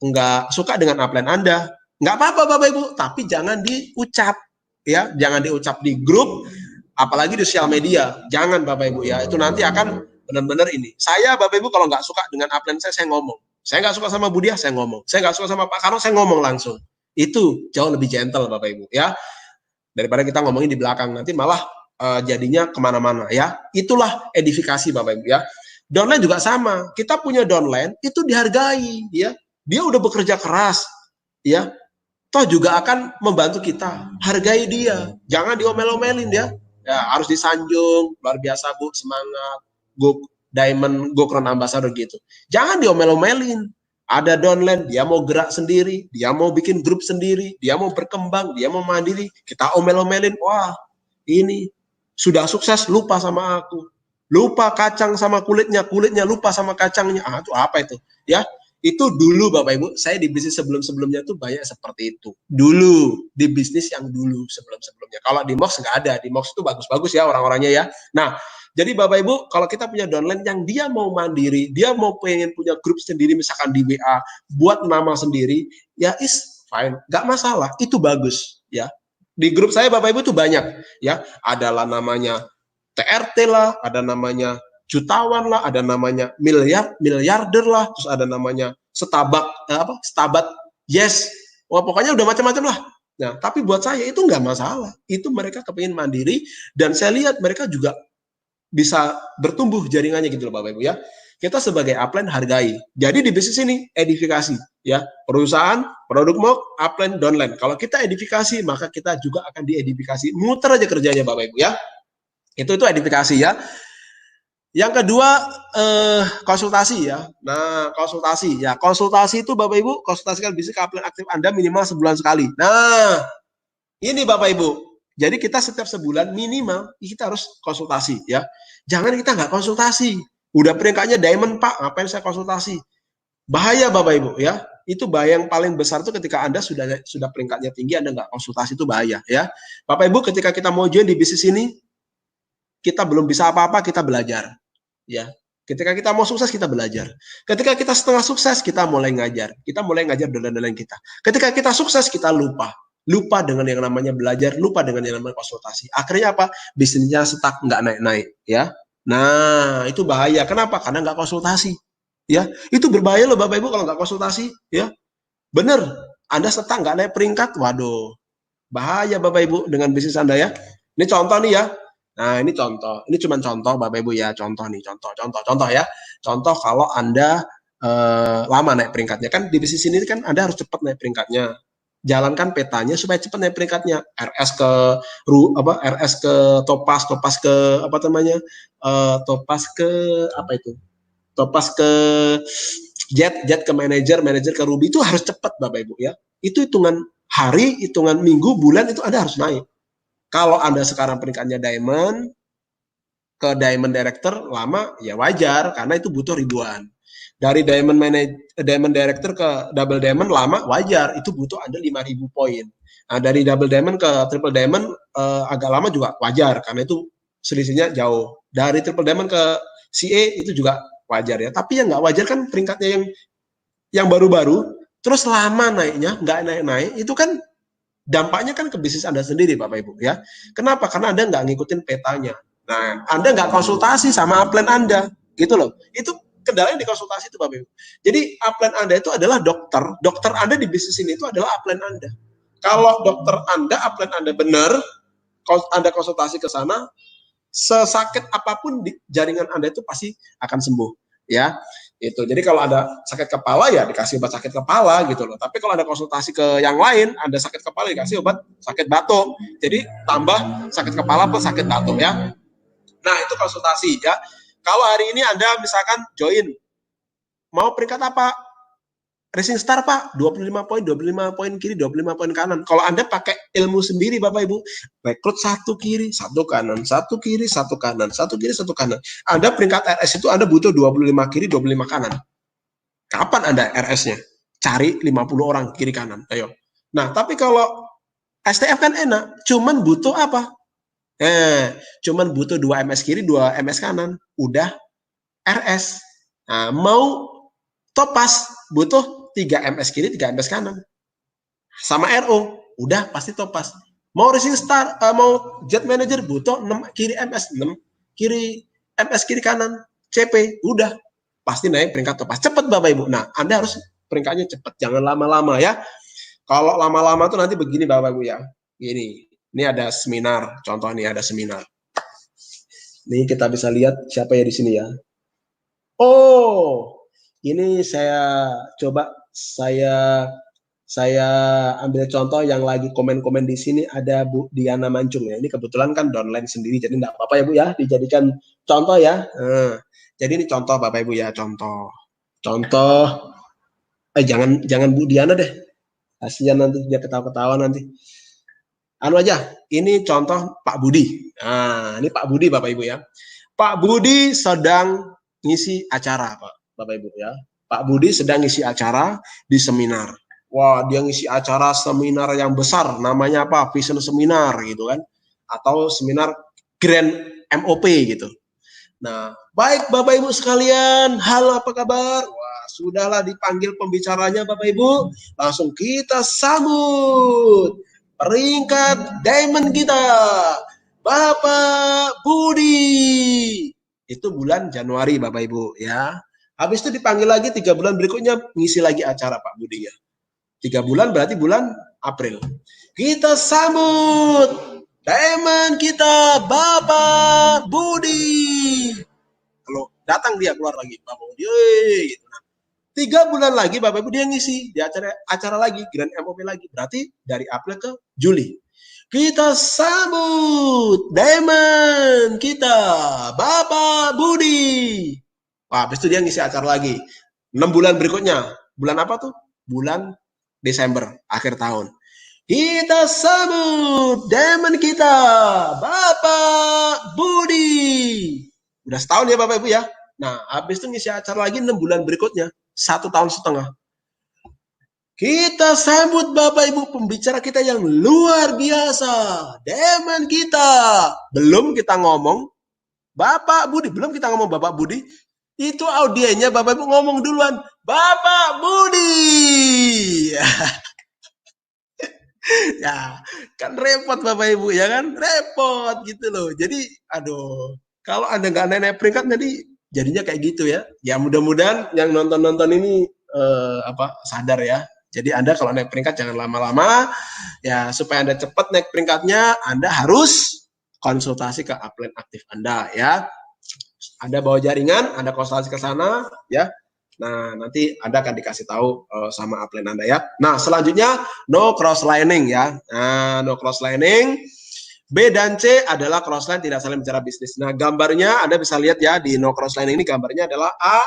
Speaker 1: nggak suka dengan upline Anda, nggak apa-apa Bapak Ibu, tapi jangan diucap ya, jangan diucap di grup, apalagi di sosial media, jangan Bapak Ibu ya, itu nanti akan benar-benar ini. Saya Bapak Ibu kalau nggak suka dengan upline saya ngomong. Saya nggak suka sama Budia, saya ngomong. Saya nggak suka sama Pak Karno, saya ngomong langsung. Itu jauh lebih gentle Bapak Ibu ya, daripada kita ngomongin di belakang, nanti malah jadinya kemana-mana ya. Itulah edifikasi Bapak Ibu ya. Downline juga sama, kita punya downline itu dihargai ya. Dia udah bekerja keras, ya, toh juga akan membantu kita. Hargai dia, jangan diomel-omelin dia. Ya, harus disanjung, luar biasa Bu, semangat, go diamond, go crown ambassador gitu. Jangan diomel-omelin. Ada downline, dia mau gerak sendiri, dia mau bikin grup sendiri, dia mau berkembang, dia mau mandiri. Kita omel-omelin, wah ini sudah sukses lupa sama aku. Lupa kacang sama kulitnya, kulitnya lupa sama kacangnya. Ah, itu apa itu? Ya, itu dulu Bapak Ibu, saya di bisnis sebelum-sebelumnya tuh banyak seperti itu. Dulu, di bisnis yang dulu sebelum-sebelumnya. Kalau di MOX nggak ada, di MOX itu bagus-bagus ya orang-orangnya ya. Nah, jadi Bapak Ibu, kalau kita punya downline yang dia mau mandiri, dia mau pengen punya grup sendiri, misalkan di WA, buat nama sendiri, ya is fine, nggak masalah, itu bagus ya. Di grup saya Bapak Ibu tuh banyak ya, adalah namanya TRT lah, ada namanya jutawan lah, ada namanya miliarder lah, terus ada namanya stabat yes, wah pokoknya udah macam-macam lah. Nah, tapi buat saya itu nggak masalah, itu mereka kepingin mandiri, dan saya lihat mereka juga bisa bertumbuh jaringannya gitu loh Bapak Ibu ya. Kita sebagai upline hargai. Jadi di bisnis ini edifikasi ya, perusahaan, produk MOX, upline, downline. Kalau kita edifikasi, maka kita juga akan diedifikasi. Muter aja kerjanya Bapak Ibu ya. Itu edifikasi ya. Yang kedua konsultasi ya. Nah, konsultasi itu Bapak Ibu, konsultasikan bisnis ke upline aktif Anda minimal sebulan sekali. Nah, ini Bapak Ibu. Jadi kita setiap sebulan minimal kita harus konsultasi ya. Jangan kita nggak konsultasi. Udah peringkatnya diamond Pak, ngapain saya konsultasi? Bahaya Bapak Ibu ya. Itu bahaya yang paling besar itu ketika Anda sudah peringkatnya tinggi, Anda nggak konsultasi, itu bahaya ya. Bapak Ibu, ketika kita mau join di bisnis ini, kita belum bisa apa-apa, kita belajar. Ya, ketika kita mau sukses kita belajar. Ketika kita setengah sukses kita mulai ngajar. Kita mulai ngajar downline kita. Ketika kita sukses kita lupa dengan yang namanya belajar, lupa dengan yang namanya konsultasi. Akhirnya apa? Bisnisnya stuck, nggak naik-naik ya. Nah, itu bahaya. Kenapa? Karena nggak konsultasi. Ya, itu berbahaya loh Bapak Ibu kalau nggak konsultasi. Ya, bener. Anda stuck nggak naik peringkat, waduh, bahaya Bapak Ibu dengan bisnis Anda ya. Ini contoh nih ya. Nah, ini contoh. Ini cuma contoh Bapak Ibu ya, contoh nih, contoh ya. Contoh kalau Anda lama naik peringkatnya, kan di bisnis ini kan Anda harus cepat naik peringkatnya. Jalankan petanya supaya cepat naik peringkatnya. RS ke Topaz ke apa namanya? Topaz ke apa itu? Topaz ke Jet ke manajer ke Ruby, itu harus cepat Bapak Ibu ya. Itu hitungan hari, hitungan minggu, bulan, itu Anda harus naik. Kalau Anda sekarang peringkatnya diamond, ke diamond director lama, ya wajar, karena itu butuh ribuan. Dari diamond director ke double diamond lama, wajar, itu butuh Anda 5.000 poin. Nah, dari double diamond ke triple diamond agak lama juga wajar, karena itu selisihnya jauh. Dari triple diamond ke CA itu juga wajar ya. Tapi yang nggak wajar kan peringkatnya yang baru-baru, terus lama naiknya, nggak naik-naik, itu kan dampaknya kan ke bisnis Anda sendiri Bapak Ibu ya. Kenapa? Karena Anda nggak ngikutin petanya. Nah, Anda nggak konsultasi sama upline Anda, gitu loh. Itu kendalanya di konsultasi itu Bapak Ibu. Jadi upline Anda itu adalah dokter Anda di bisnis ini itu adalah upline Anda. Kalau dokter Anda, upline Anda benar, Anda konsultasi ke sana, sesakit apapun di jaringan Anda itu pasti akan sembuh, ya. Itu. Jadi kalau ada sakit kepala ya dikasih obat sakit kepala gitu loh. Tapi kalau ada konsultasi ke yang lain, Anda sakit kepala dikasih obat sakit batuk. Jadi tambah sakit kepala plus sakit batuk ya. Nah, itu konsultasi ya. Kalau hari ini Anda misalkan join mau peringkat apa? Racing Star Pak, 25 poin kiri, 25 poin kanan. Kalau Anda pakai ilmu sendiri Bapak Ibu, rekrut satu kiri, satu kanan, satu kiri, satu kanan, satu kiri, satu kanan. Anda peringkat RS itu Anda butuh 25 kiri, 25 kanan. Kapan Anda RS-nya? Cari 50 orang kiri kanan. Ayo. Nah, tapi kalau STF kan enak, cuman butuh apa? Cuman butuh 2 MS kiri, 2 MS kanan. Udah RS. Nah, mau Topaz butuh 3 MS kiri, 3 MS kanan. Sama RO, udah pasti Topaz. Mau Racing Star, mau Jet Manager butuh 6 kiri MS, 6 kiri MS kiri kanan, CP, udah pasti naik peringkat Topaz. Cepat Bapak Ibu. Nah, Anda harus peringkatnya cepat, jangan lama-lama ya. Kalau lama-lama tuh nanti begini Bapak Ibu ya. Ini ada seminar, contoh nih ada seminar. Nih kita bisa lihat siapa ya di sini ya. Oh, ini saya coba saya ambil contoh yang lagi komen-komen di sini ada Bu Diana Mancung ya. Ini kebetulan kan downline sendiri, jadi enggak apa-apa ya Bu ya, dijadikan contoh ya. Jadi ini contoh Bapak Ibu ya, contoh. Jangan Bu Diana deh. Kasihan nanti dia ketawa-ketawa nanti. Anu aja, ini contoh Pak Budi. Nah, ini Pak Budi Bapak Ibu ya. Pak Budi sedang ngisi acara Bapak Ibu ya. Pak Budi sedang ngisi acara di seminar. Wah, dia ngisi acara seminar yang besar, namanya apa? Vision Seminar gitu kan. Atau seminar Grand MOP gitu. Nah, baik Bapak Ibu sekalian, halo apa kabar? Wah, sudahlah dipanggil pembicaranya Bapak Ibu, langsung kita sambut peringkat diamond kita, Bapak Budi. Itu bulan Januari Bapak Ibu ya. Habis itu dipanggil lagi 3 bulan berikutnya ngisi lagi acara Pak Budi ya. 3 bulan berarti bulan April. Kita sambut diamond kita Bapak Budi. Kalau datang dia keluar lagi Bapak Budi gitu. Nah, 3 bulan lagi Bapak Ibu dia ngisi di acara lagi Grand MOP lagi. Berarti dari April ke Juli. Kita sambut diamond kita Bapak Budi. Wah, habis itu dia ngisi acara lagi. 6 bulan berikutnya. Bulan apa tuh? Bulan Desember, akhir tahun. Kita sambut diamond kita, Bapak Budi. Udah setahun ya Bapak Ibu ya. Nah, habis itu ngisi acara lagi 6 bulan berikutnya. 1,5 tahun. Kita sambut Bapak Ibu pembicara kita yang luar biasa. Diamond kita. Belum kita ngomong Bapak Budi. Belum kita ngomong Bapak Budi. Itu audiennya Bapak Ibu ngomong duluan. Bapak Budi. Ya, kan repot Bapak Ibu ya kan? Repot gitu loh. Jadi, aduh, kalau Anda nggak naik peringkat jadinya kayak gitu ya. Ya mudah-mudahan yang nonton-nonton ini sadar ya. Jadi Anda kalau naik peringkat jangan lama-lama. Ya, supaya Anda cepat naik peringkatnya, Anda harus konsultasi ke upline aktif Anda ya. Anda bawa jaringan, Anda konsultasi ke sana ya. Nah, nanti Anda akan dikasih tahu sama upline Anda ya. Nah, selanjutnya no cross-lining ya. Nah, no cross-lining. B dan C adalah cross-line tidak saling bicara bisnis. Nah, gambarnya Anda bisa lihat ya di no cross-lining ini gambarnya adalah A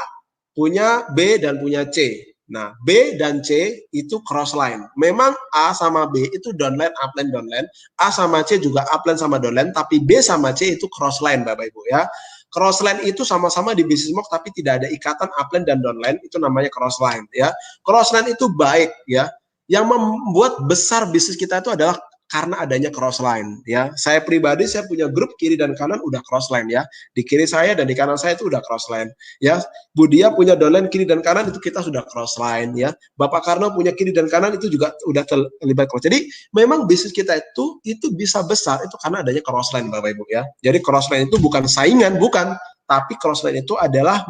Speaker 1: punya B dan punya C. Nah, B dan C itu cross-line. Memang A sama B itu downline, upline, downline. A sama C juga upline sama downline, tapi B sama C itu cross-line Bapak Ibu ya. Crossline itu sama-sama di bisnis mock tapi tidak ada ikatan upline dan downline, itu namanya crossline ya. Crossline itu baik ya. Yang membuat besar bisnis kita itu adalah karena adanya crossline ya. Saya pribadi saya punya grup kiri dan kanan udah crossline ya. Di kiri saya dan di kanan saya itu udah crossline ya. Budia punya downline kiri dan kanan itu kita sudah crossline ya. Bapak Karno punya kiri dan kanan itu juga udah terlibat cross. Jadi memang bisnis kita itu bisa besar itu karena adanya crossline Bapak Ibu ya. Jadi crossline itu bukan saingan, bukan, tapi crossline itu adalah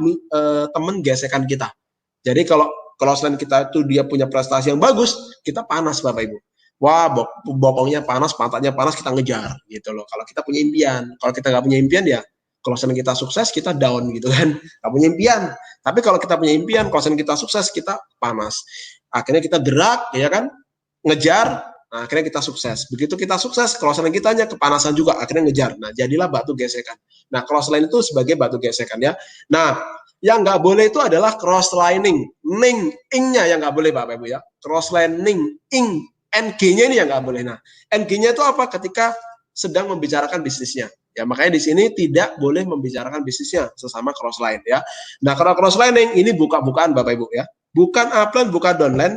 Speaker 1: teman gesekan kita. Jadi kalau crossline kita itu dia punya prestasi yang bagus, kita panas Bapak Ibu. Wah, bokongnya panas, pantatnya panas, kita ngejar gitu loh. Kalau kita punya impian, kalau kita nggak punya impian ya, crossline kita sukses, kita down gitu kan. Nggak punya impian. Tapi kalau kita punya impian, crossline kita sukses, kita panas. Akhirnya kita gerak, ya kan, ngejar. Nah, akhirnya kita sukses. Begitu kita sukses, crossline kita hanya kepanasan juga, akhirnya ngejar. Nah, jadilah batu gesekan. Nah, crossline itu sebagai batu gesekan ya. Nah, yang nggak boleh itu adalah crosslining, ing-nya yang nggak boleh Bapak Ibu ya. Crosslining, ing, ng-nya ini yang nggak boleh. Nah, ng-nya itu apa? Ketika sedang membicarakan bisnisnya. Ya, makanya di sini tidak boleh membicarakan bisnisnya sesama crossline ya. Nah, kalau crosslining ini buka-bukaan Bapak Ibu ya. Bukan upline, bukan downline,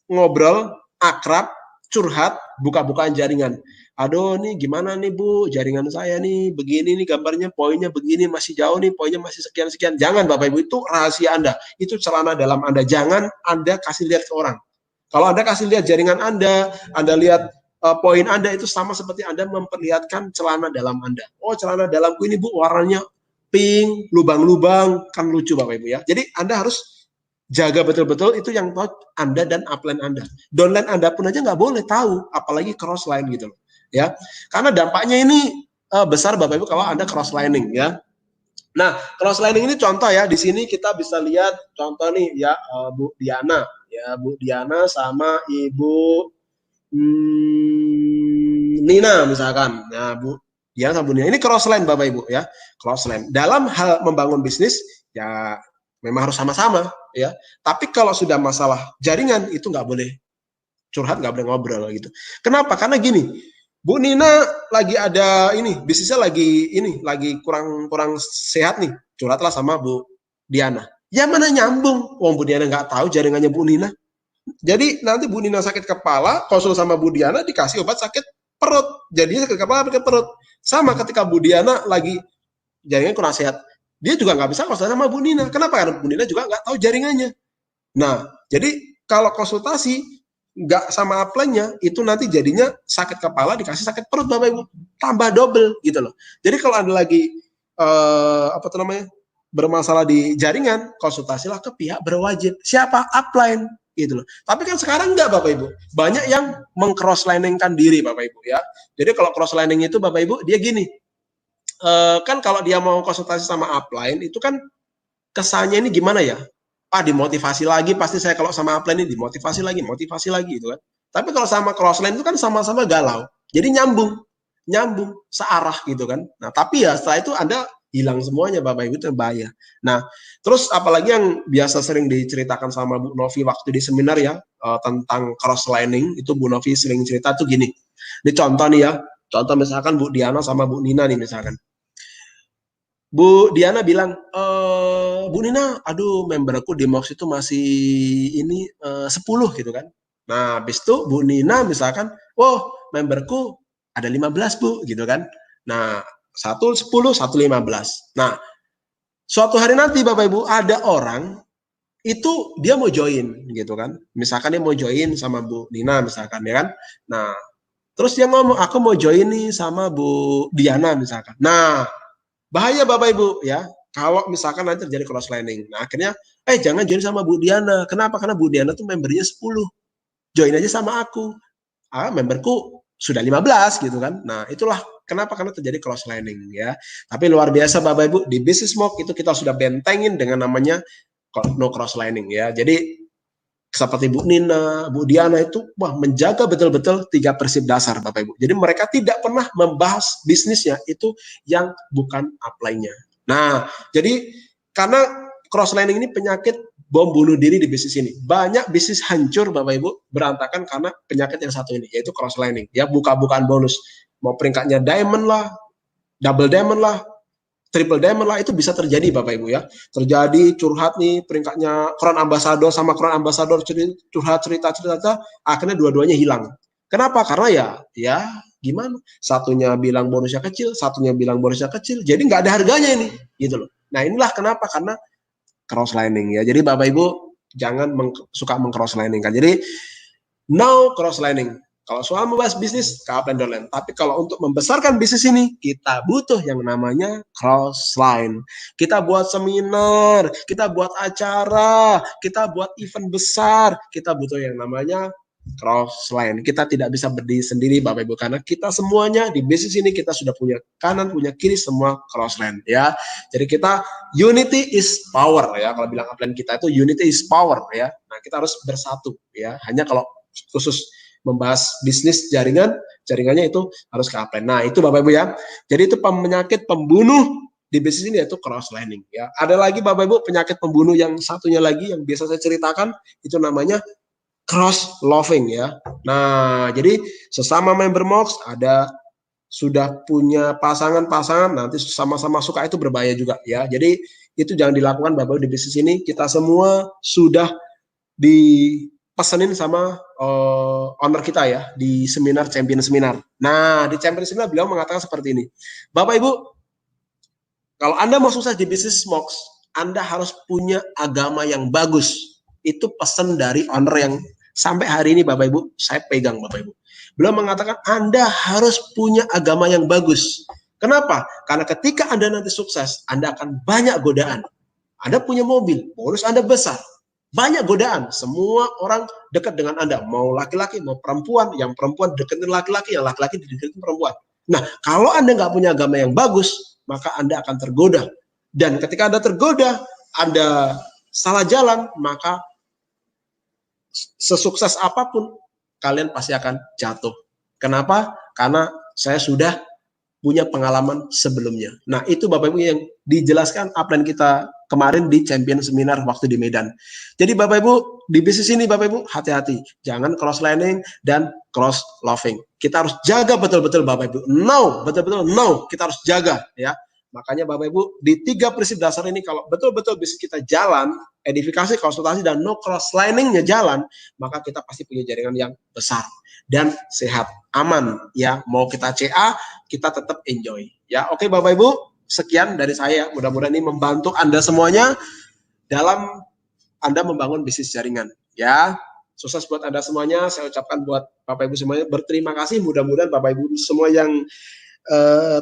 Speaker 1: ngobrol, akrab, curhat, buka-bukaan jaringan. Aduh nih gimana nih Bu, jaringan saya nih begini nih gambarnya, poinnya begini, masih jauh nih, poinnya masih sekian-sekian. Jangan Bapak Ibu, itu rahasia Anda, itu celana dalam Anda. Jangan Anda kasih lihat ke orang. Kalau Anda kasih lihat jaringan Anda lihat poin Anda, itu sama seperti Anda memperlihatkan celana dalam Anda. Oh, celana dalamku ini Bu, warnanya pink, lubang-lubang, kan lucu Bapak Ibu ya. Jadi Anda harus jaga betul-betul itu yang tahu Anda dan upline Anda. Downline Anda pun aja nggak boleh tahu, apalagi crossline gitu loh. Ya, karena dampaknya ini besar Bapak Ibu kalau Anda crosslining ya. Nah, crosslining ini contoh ya, di sini kita bisa lihat contoh nih ya, Bu Diana ya, Bu Diana sama Ibu Nina misalkan. Nah, Bu Diana sama Bu Nina ini crossline Bapak Ibu ya, crossline. Dalam hal membangun bisnis ya memang harus sama-sama ya. Tapi kalau sudah masalah jaringan itu nggak boleh curhat, nggak boleh ngobrol gitu. Kenapa? Karena gini, Bu Nina lagi ada ini, bisnisnya lagi kurang sehat nih, curhatlah sama Bu Diana. Ya mana nyambung, wong Bu Diana nggak tahu jaringannya Bu Nina. Jadi nanti Bu Nina sakit kepala, konsul sama Bu Diana dikasih obat sakit perut. Jadinya sakit kepala, sakit perut. Sama ketika Bu Diana lagi jaringannya kurang sehat, dia juga nggak bisa konsultasi sama Bu Nina. Kenapa? Karena Bu Nina juga nggak tahu jaringannya. Nah, jadi kalau konsultasi nggak sama upline-nya, itu nanti jadinya sakit kepala dikasih sakit perut Bapak Ibu, tambah double gitu loh. Jadi kalau Anda lagi bermasalah di jaringan, konsultasilah ke pihak berwajib. Siapa? Upline gitu loh. Tapi kan sekarang enggak Bapak Ibu. Banyak yang meng-crosslining-kan diri Bapak Ibu ya. Jadi kalau crosslining itu Bapak Ibu dia gini. Kan kalau dia mau konsultasi sama upline itu kan kesannya ini gimana ya? Dimotivasi lagi, pasti saya kalau sama upline ini motivasi lagi gitu kan. Tapi kalau sama crossline itu kan sama-sama galau. Jadi nyambung searah gitu kan. Nah, tapi ya setelah itu Anda hilang semuanya Bapak Ibu, itu bahaya. Nah, terus apalagi yang biasa sering diceritakan sama Bu Novi waktu di seminar ya, tentang crosslining, itu Bu Novi sering cerita tuh gini. Ini contoh nih ya, contoh misalkan Bu Diana sama Bu Nina nih misalkan. Bu Diana bilang, Bu Nina, aduh memberku di MOX itu masih ini 10 gitu kan. Nah, habis itu Bu Nina misalkan, oh memberku ada 15 Bu gitu kan. Nah, 1 10, 1 15. Nah, suatu hari nanti Bapak Ibu ada orang itu dia mau join gitu kan. Misalkan dia mau join sama Bu Nina misalkan ya kan. Nah, terus dia ngomong, aku mau join nih sama Bu Diana misalkan. Nah, bahaya Bapak Ibu ya, kalau misalkan nanti terjadi crosslining. Nah akhirnya, jangan join sama Bu Diana. Kenapa? Karena Bu Diana tuh membernya 10. Join aja sama aku. Memberku sudah 15 gitu kan. Nah itulah kenapa, karena terjadi crosslining ya. Tapi luar biasa Bapak Ibu, di Business Mock itu kita sudah bentengin dengan namanya no crosslining ya. Jadi seperti Bu Nina, Bu Diana itu menjaga betul-betul 3 prinsip dasar Bapak Ibu. Jadi mereka tidak pernah membahas bisnisnya itu yang bukan upline-nya. Nah, jadi karena crosslining ini penyakit bom bunuh diri di bisnis ini. Banyak bisnis hancur Bapak Ibu, berantakan karena penyakit yang satu ini, yaitu crosslining. Ya, buka-bukaan bonus. Mau peringkatnya diamond lah, double diamond lah, triple diamond lah, itu bisa terjadi Bapak Ibu ya. Terjadi curhat nih peringkatnya crown ambassador sama crown ambassador, curhat cerita, akhirnya dua-duanya hilang. Kenapa? Karena ya gimana? Satunya bilang bonusnya kecil, satunya bilang bonusnya kecil, jadi nggak ada harganya ini, gitu loh. Nah inilah kenapa, karena crosslining ya. Jadi Bapak Ibu jangan suka meng-crosslining kan. Jadi no crosslining. Kalau soal membahas bisnis, ke upline downline. Tapi kalau untuk membesarkan bisnis ini, kita butuh yang namanya crossline. Kita buat seminar, kita buat acara, kita buat event besar, kita butuh yang namanya crossline. Kita tidak bisa berdiri sendiri, Bapak Ibu, karena kita semuanya di bisnis ini kita sudah punya kanan, punya kiri, semua crossline, ya. Jadi kita unity is power, ya. Kalau bilang upline kita itu unity is power, ya. Nah, kita harus bersatu, ya. Hanya kalau khusus membahas bisnis jaringannya itu harus ke upline. Nah, itu Bapak Ibu ya. Jadi itu penyakit pembunuh di bisnis ini yaitu cross-lining ya. Ada lagi Bapak Ibu penyakit pembunuh yang satunya lagi yang biasa saya ceritakan itu namanya cross loving ya. Nah, jadi sesama member MOX ada sudah punya pasangan-pasangan nanti sama-sama suka itu berbahaya juga ya. Jadi itu jangan dilakukan Bapak Ibu di bisnis ini. Kita semua sudah dipesenin sama owner kita ya di seminar champion seminar. Nah, di champion seminar beliau mengatakan seperti ini. Bapak Ibu, kalau Anda mau sukses di bisnis MOX, Anda harus punya agama yang bagus. Itu pesan dari owner yang sampai hari ini Bapak Ibu saya pegang Bapak Ibu. Beliau mengatakan Anda harus punya agama yang bagus. Kenapa? Karena ketika Anda nanti sukses, Anda akan banyak godaan. Anda punya mobil, bonus Anda besar. Banyak godaan, semua orang dekat dengan Anda, mau laki-laki, mau perempuan, yang perempuan deketin laki-laki, yang laki-laki deketin perempuan. Nah, kalau Anda nggak punya agama yang bagus, maka Anda akan tergoda. Dan ketika Anda tergoda, Anda salah jalan, maka sesukses apapun, kalian pasti akan jatuh. Kenapa? Karena saya sudah punya pengalaman sebelumnya. Nah, itu Bapak Ibu yang dijelaskan upline kita kemarin di champion seminar waktu di Medan. Jadi Bapak Ibu, di bisnis ini Bapak Ibu, hati-hati. Jangan cross-lining dan cross-loving. Kita harus jaga betul-betul Bapak Ibu. No, betul-betul no. Kita harus jaga ya. Makanya Bapak Ibu, di 3 prinsip dasar ini kalau betul-betul bisnis kita jalan, edifikasi, konsultasi, dan no cross-liningnya jalan, maka kita pasti punya jaringan yang besar dan sehat, aman ya. Mau kita CA, kita tetap enjoy ya. Oke Bapak Ibu, sekian dari saya. Mudah-mudahan ini membantu Anda semuanya dalam Anda membangun bisnis jaringan ya. Sukses buat Anda semuanya. Saya ucapkan buat Bapak Ibu semuanya berterima kasih. Mudah-mudahan Bapak Ibu semua yang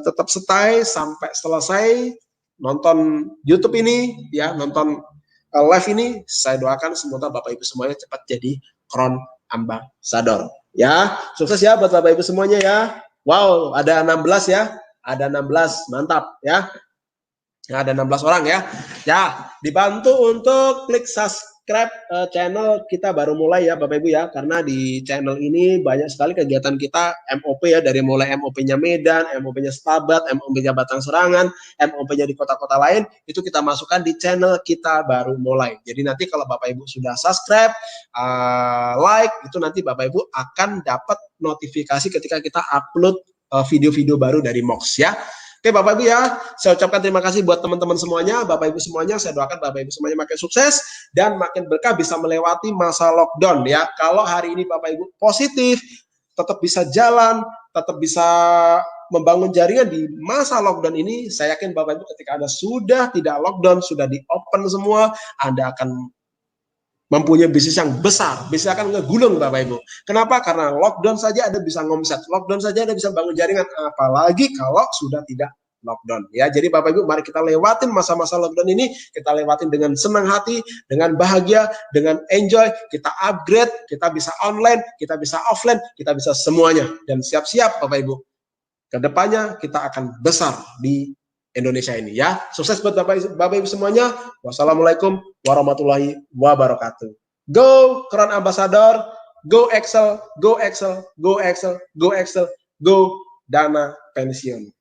Speaker 1: tetap stay sampai selesai nonton YouTube ini ya, nonton live ini. Saya doakan semoga Bapak Ibu semuanya cepat jadi Crown Ambassador ya. Sukses ya buat Bapak Ibu semuanya ya. Wow, ada 16 ya. Ada 16, mantap ya. Ada 16 orang ya. Ya, dibantu untuk klik subscribe channel kita baru mulai ya Bapak Ibu ya. Karena di channel ini banyak sekali kegiatan kita MOP ya. Dari mulai MOP-nya Medan, MOP-nya Stabat, MOP-nya Batang Serangan, MOP-nya di kota-kota lain. Itu kita masukkan di channel kita baru mulai. Jadi nanti kalau Bapak Ibu sudah subscribe, like, itu nanti Bapak Ibu akan dapat notifikasi ketika kita upload video-video baru dari MOX ya. Oke Bapak Ibu ya, saya ucapkan terima kasih buat teman-teman semuanya, Bapak Ibu semuanya, saya doakan Bapak Ibu semuanya makin sukses dan makin berkah bisa melewati masa lockdown ya. Kalau hari ini Bapak Ibu positif, tetap bisa jalan, tetap bisa membangun jaringan di masa lockdown ini, saya yakin Bapak Ibu ketika Anda sudah tidak lockdown, sudah di open semua, Anda akan mempunyai bisnis yang besar, bisnis akan ngegulung Bapak Ibu. Kenapa? Karena lockdown saja Anda bisa ngomset, lockdown saja Anda bisa bangun jaringan, apalagi kalau sudah tidak lockdown ya. Jadi Bapak Ibu, mari kita lewatin masa-masa lockdown ini, kita lewatin dengan senang hati, dengan bahagia, dengan enjoy, kita upgrade, kita bisa online, kita bisa offline, kita bisa semuanya. Dan siap-siap Bapak Ibu, kedepannya kita akan besar di Indonesia ini ya. Sukses buat Bapak Ibu semuanya. Wassalamualaikum warahmatullahi wabarakatuh. Go Crown Ambassador, go Excel, go Excel, go Excel, go Excel, go Dana Pensiun.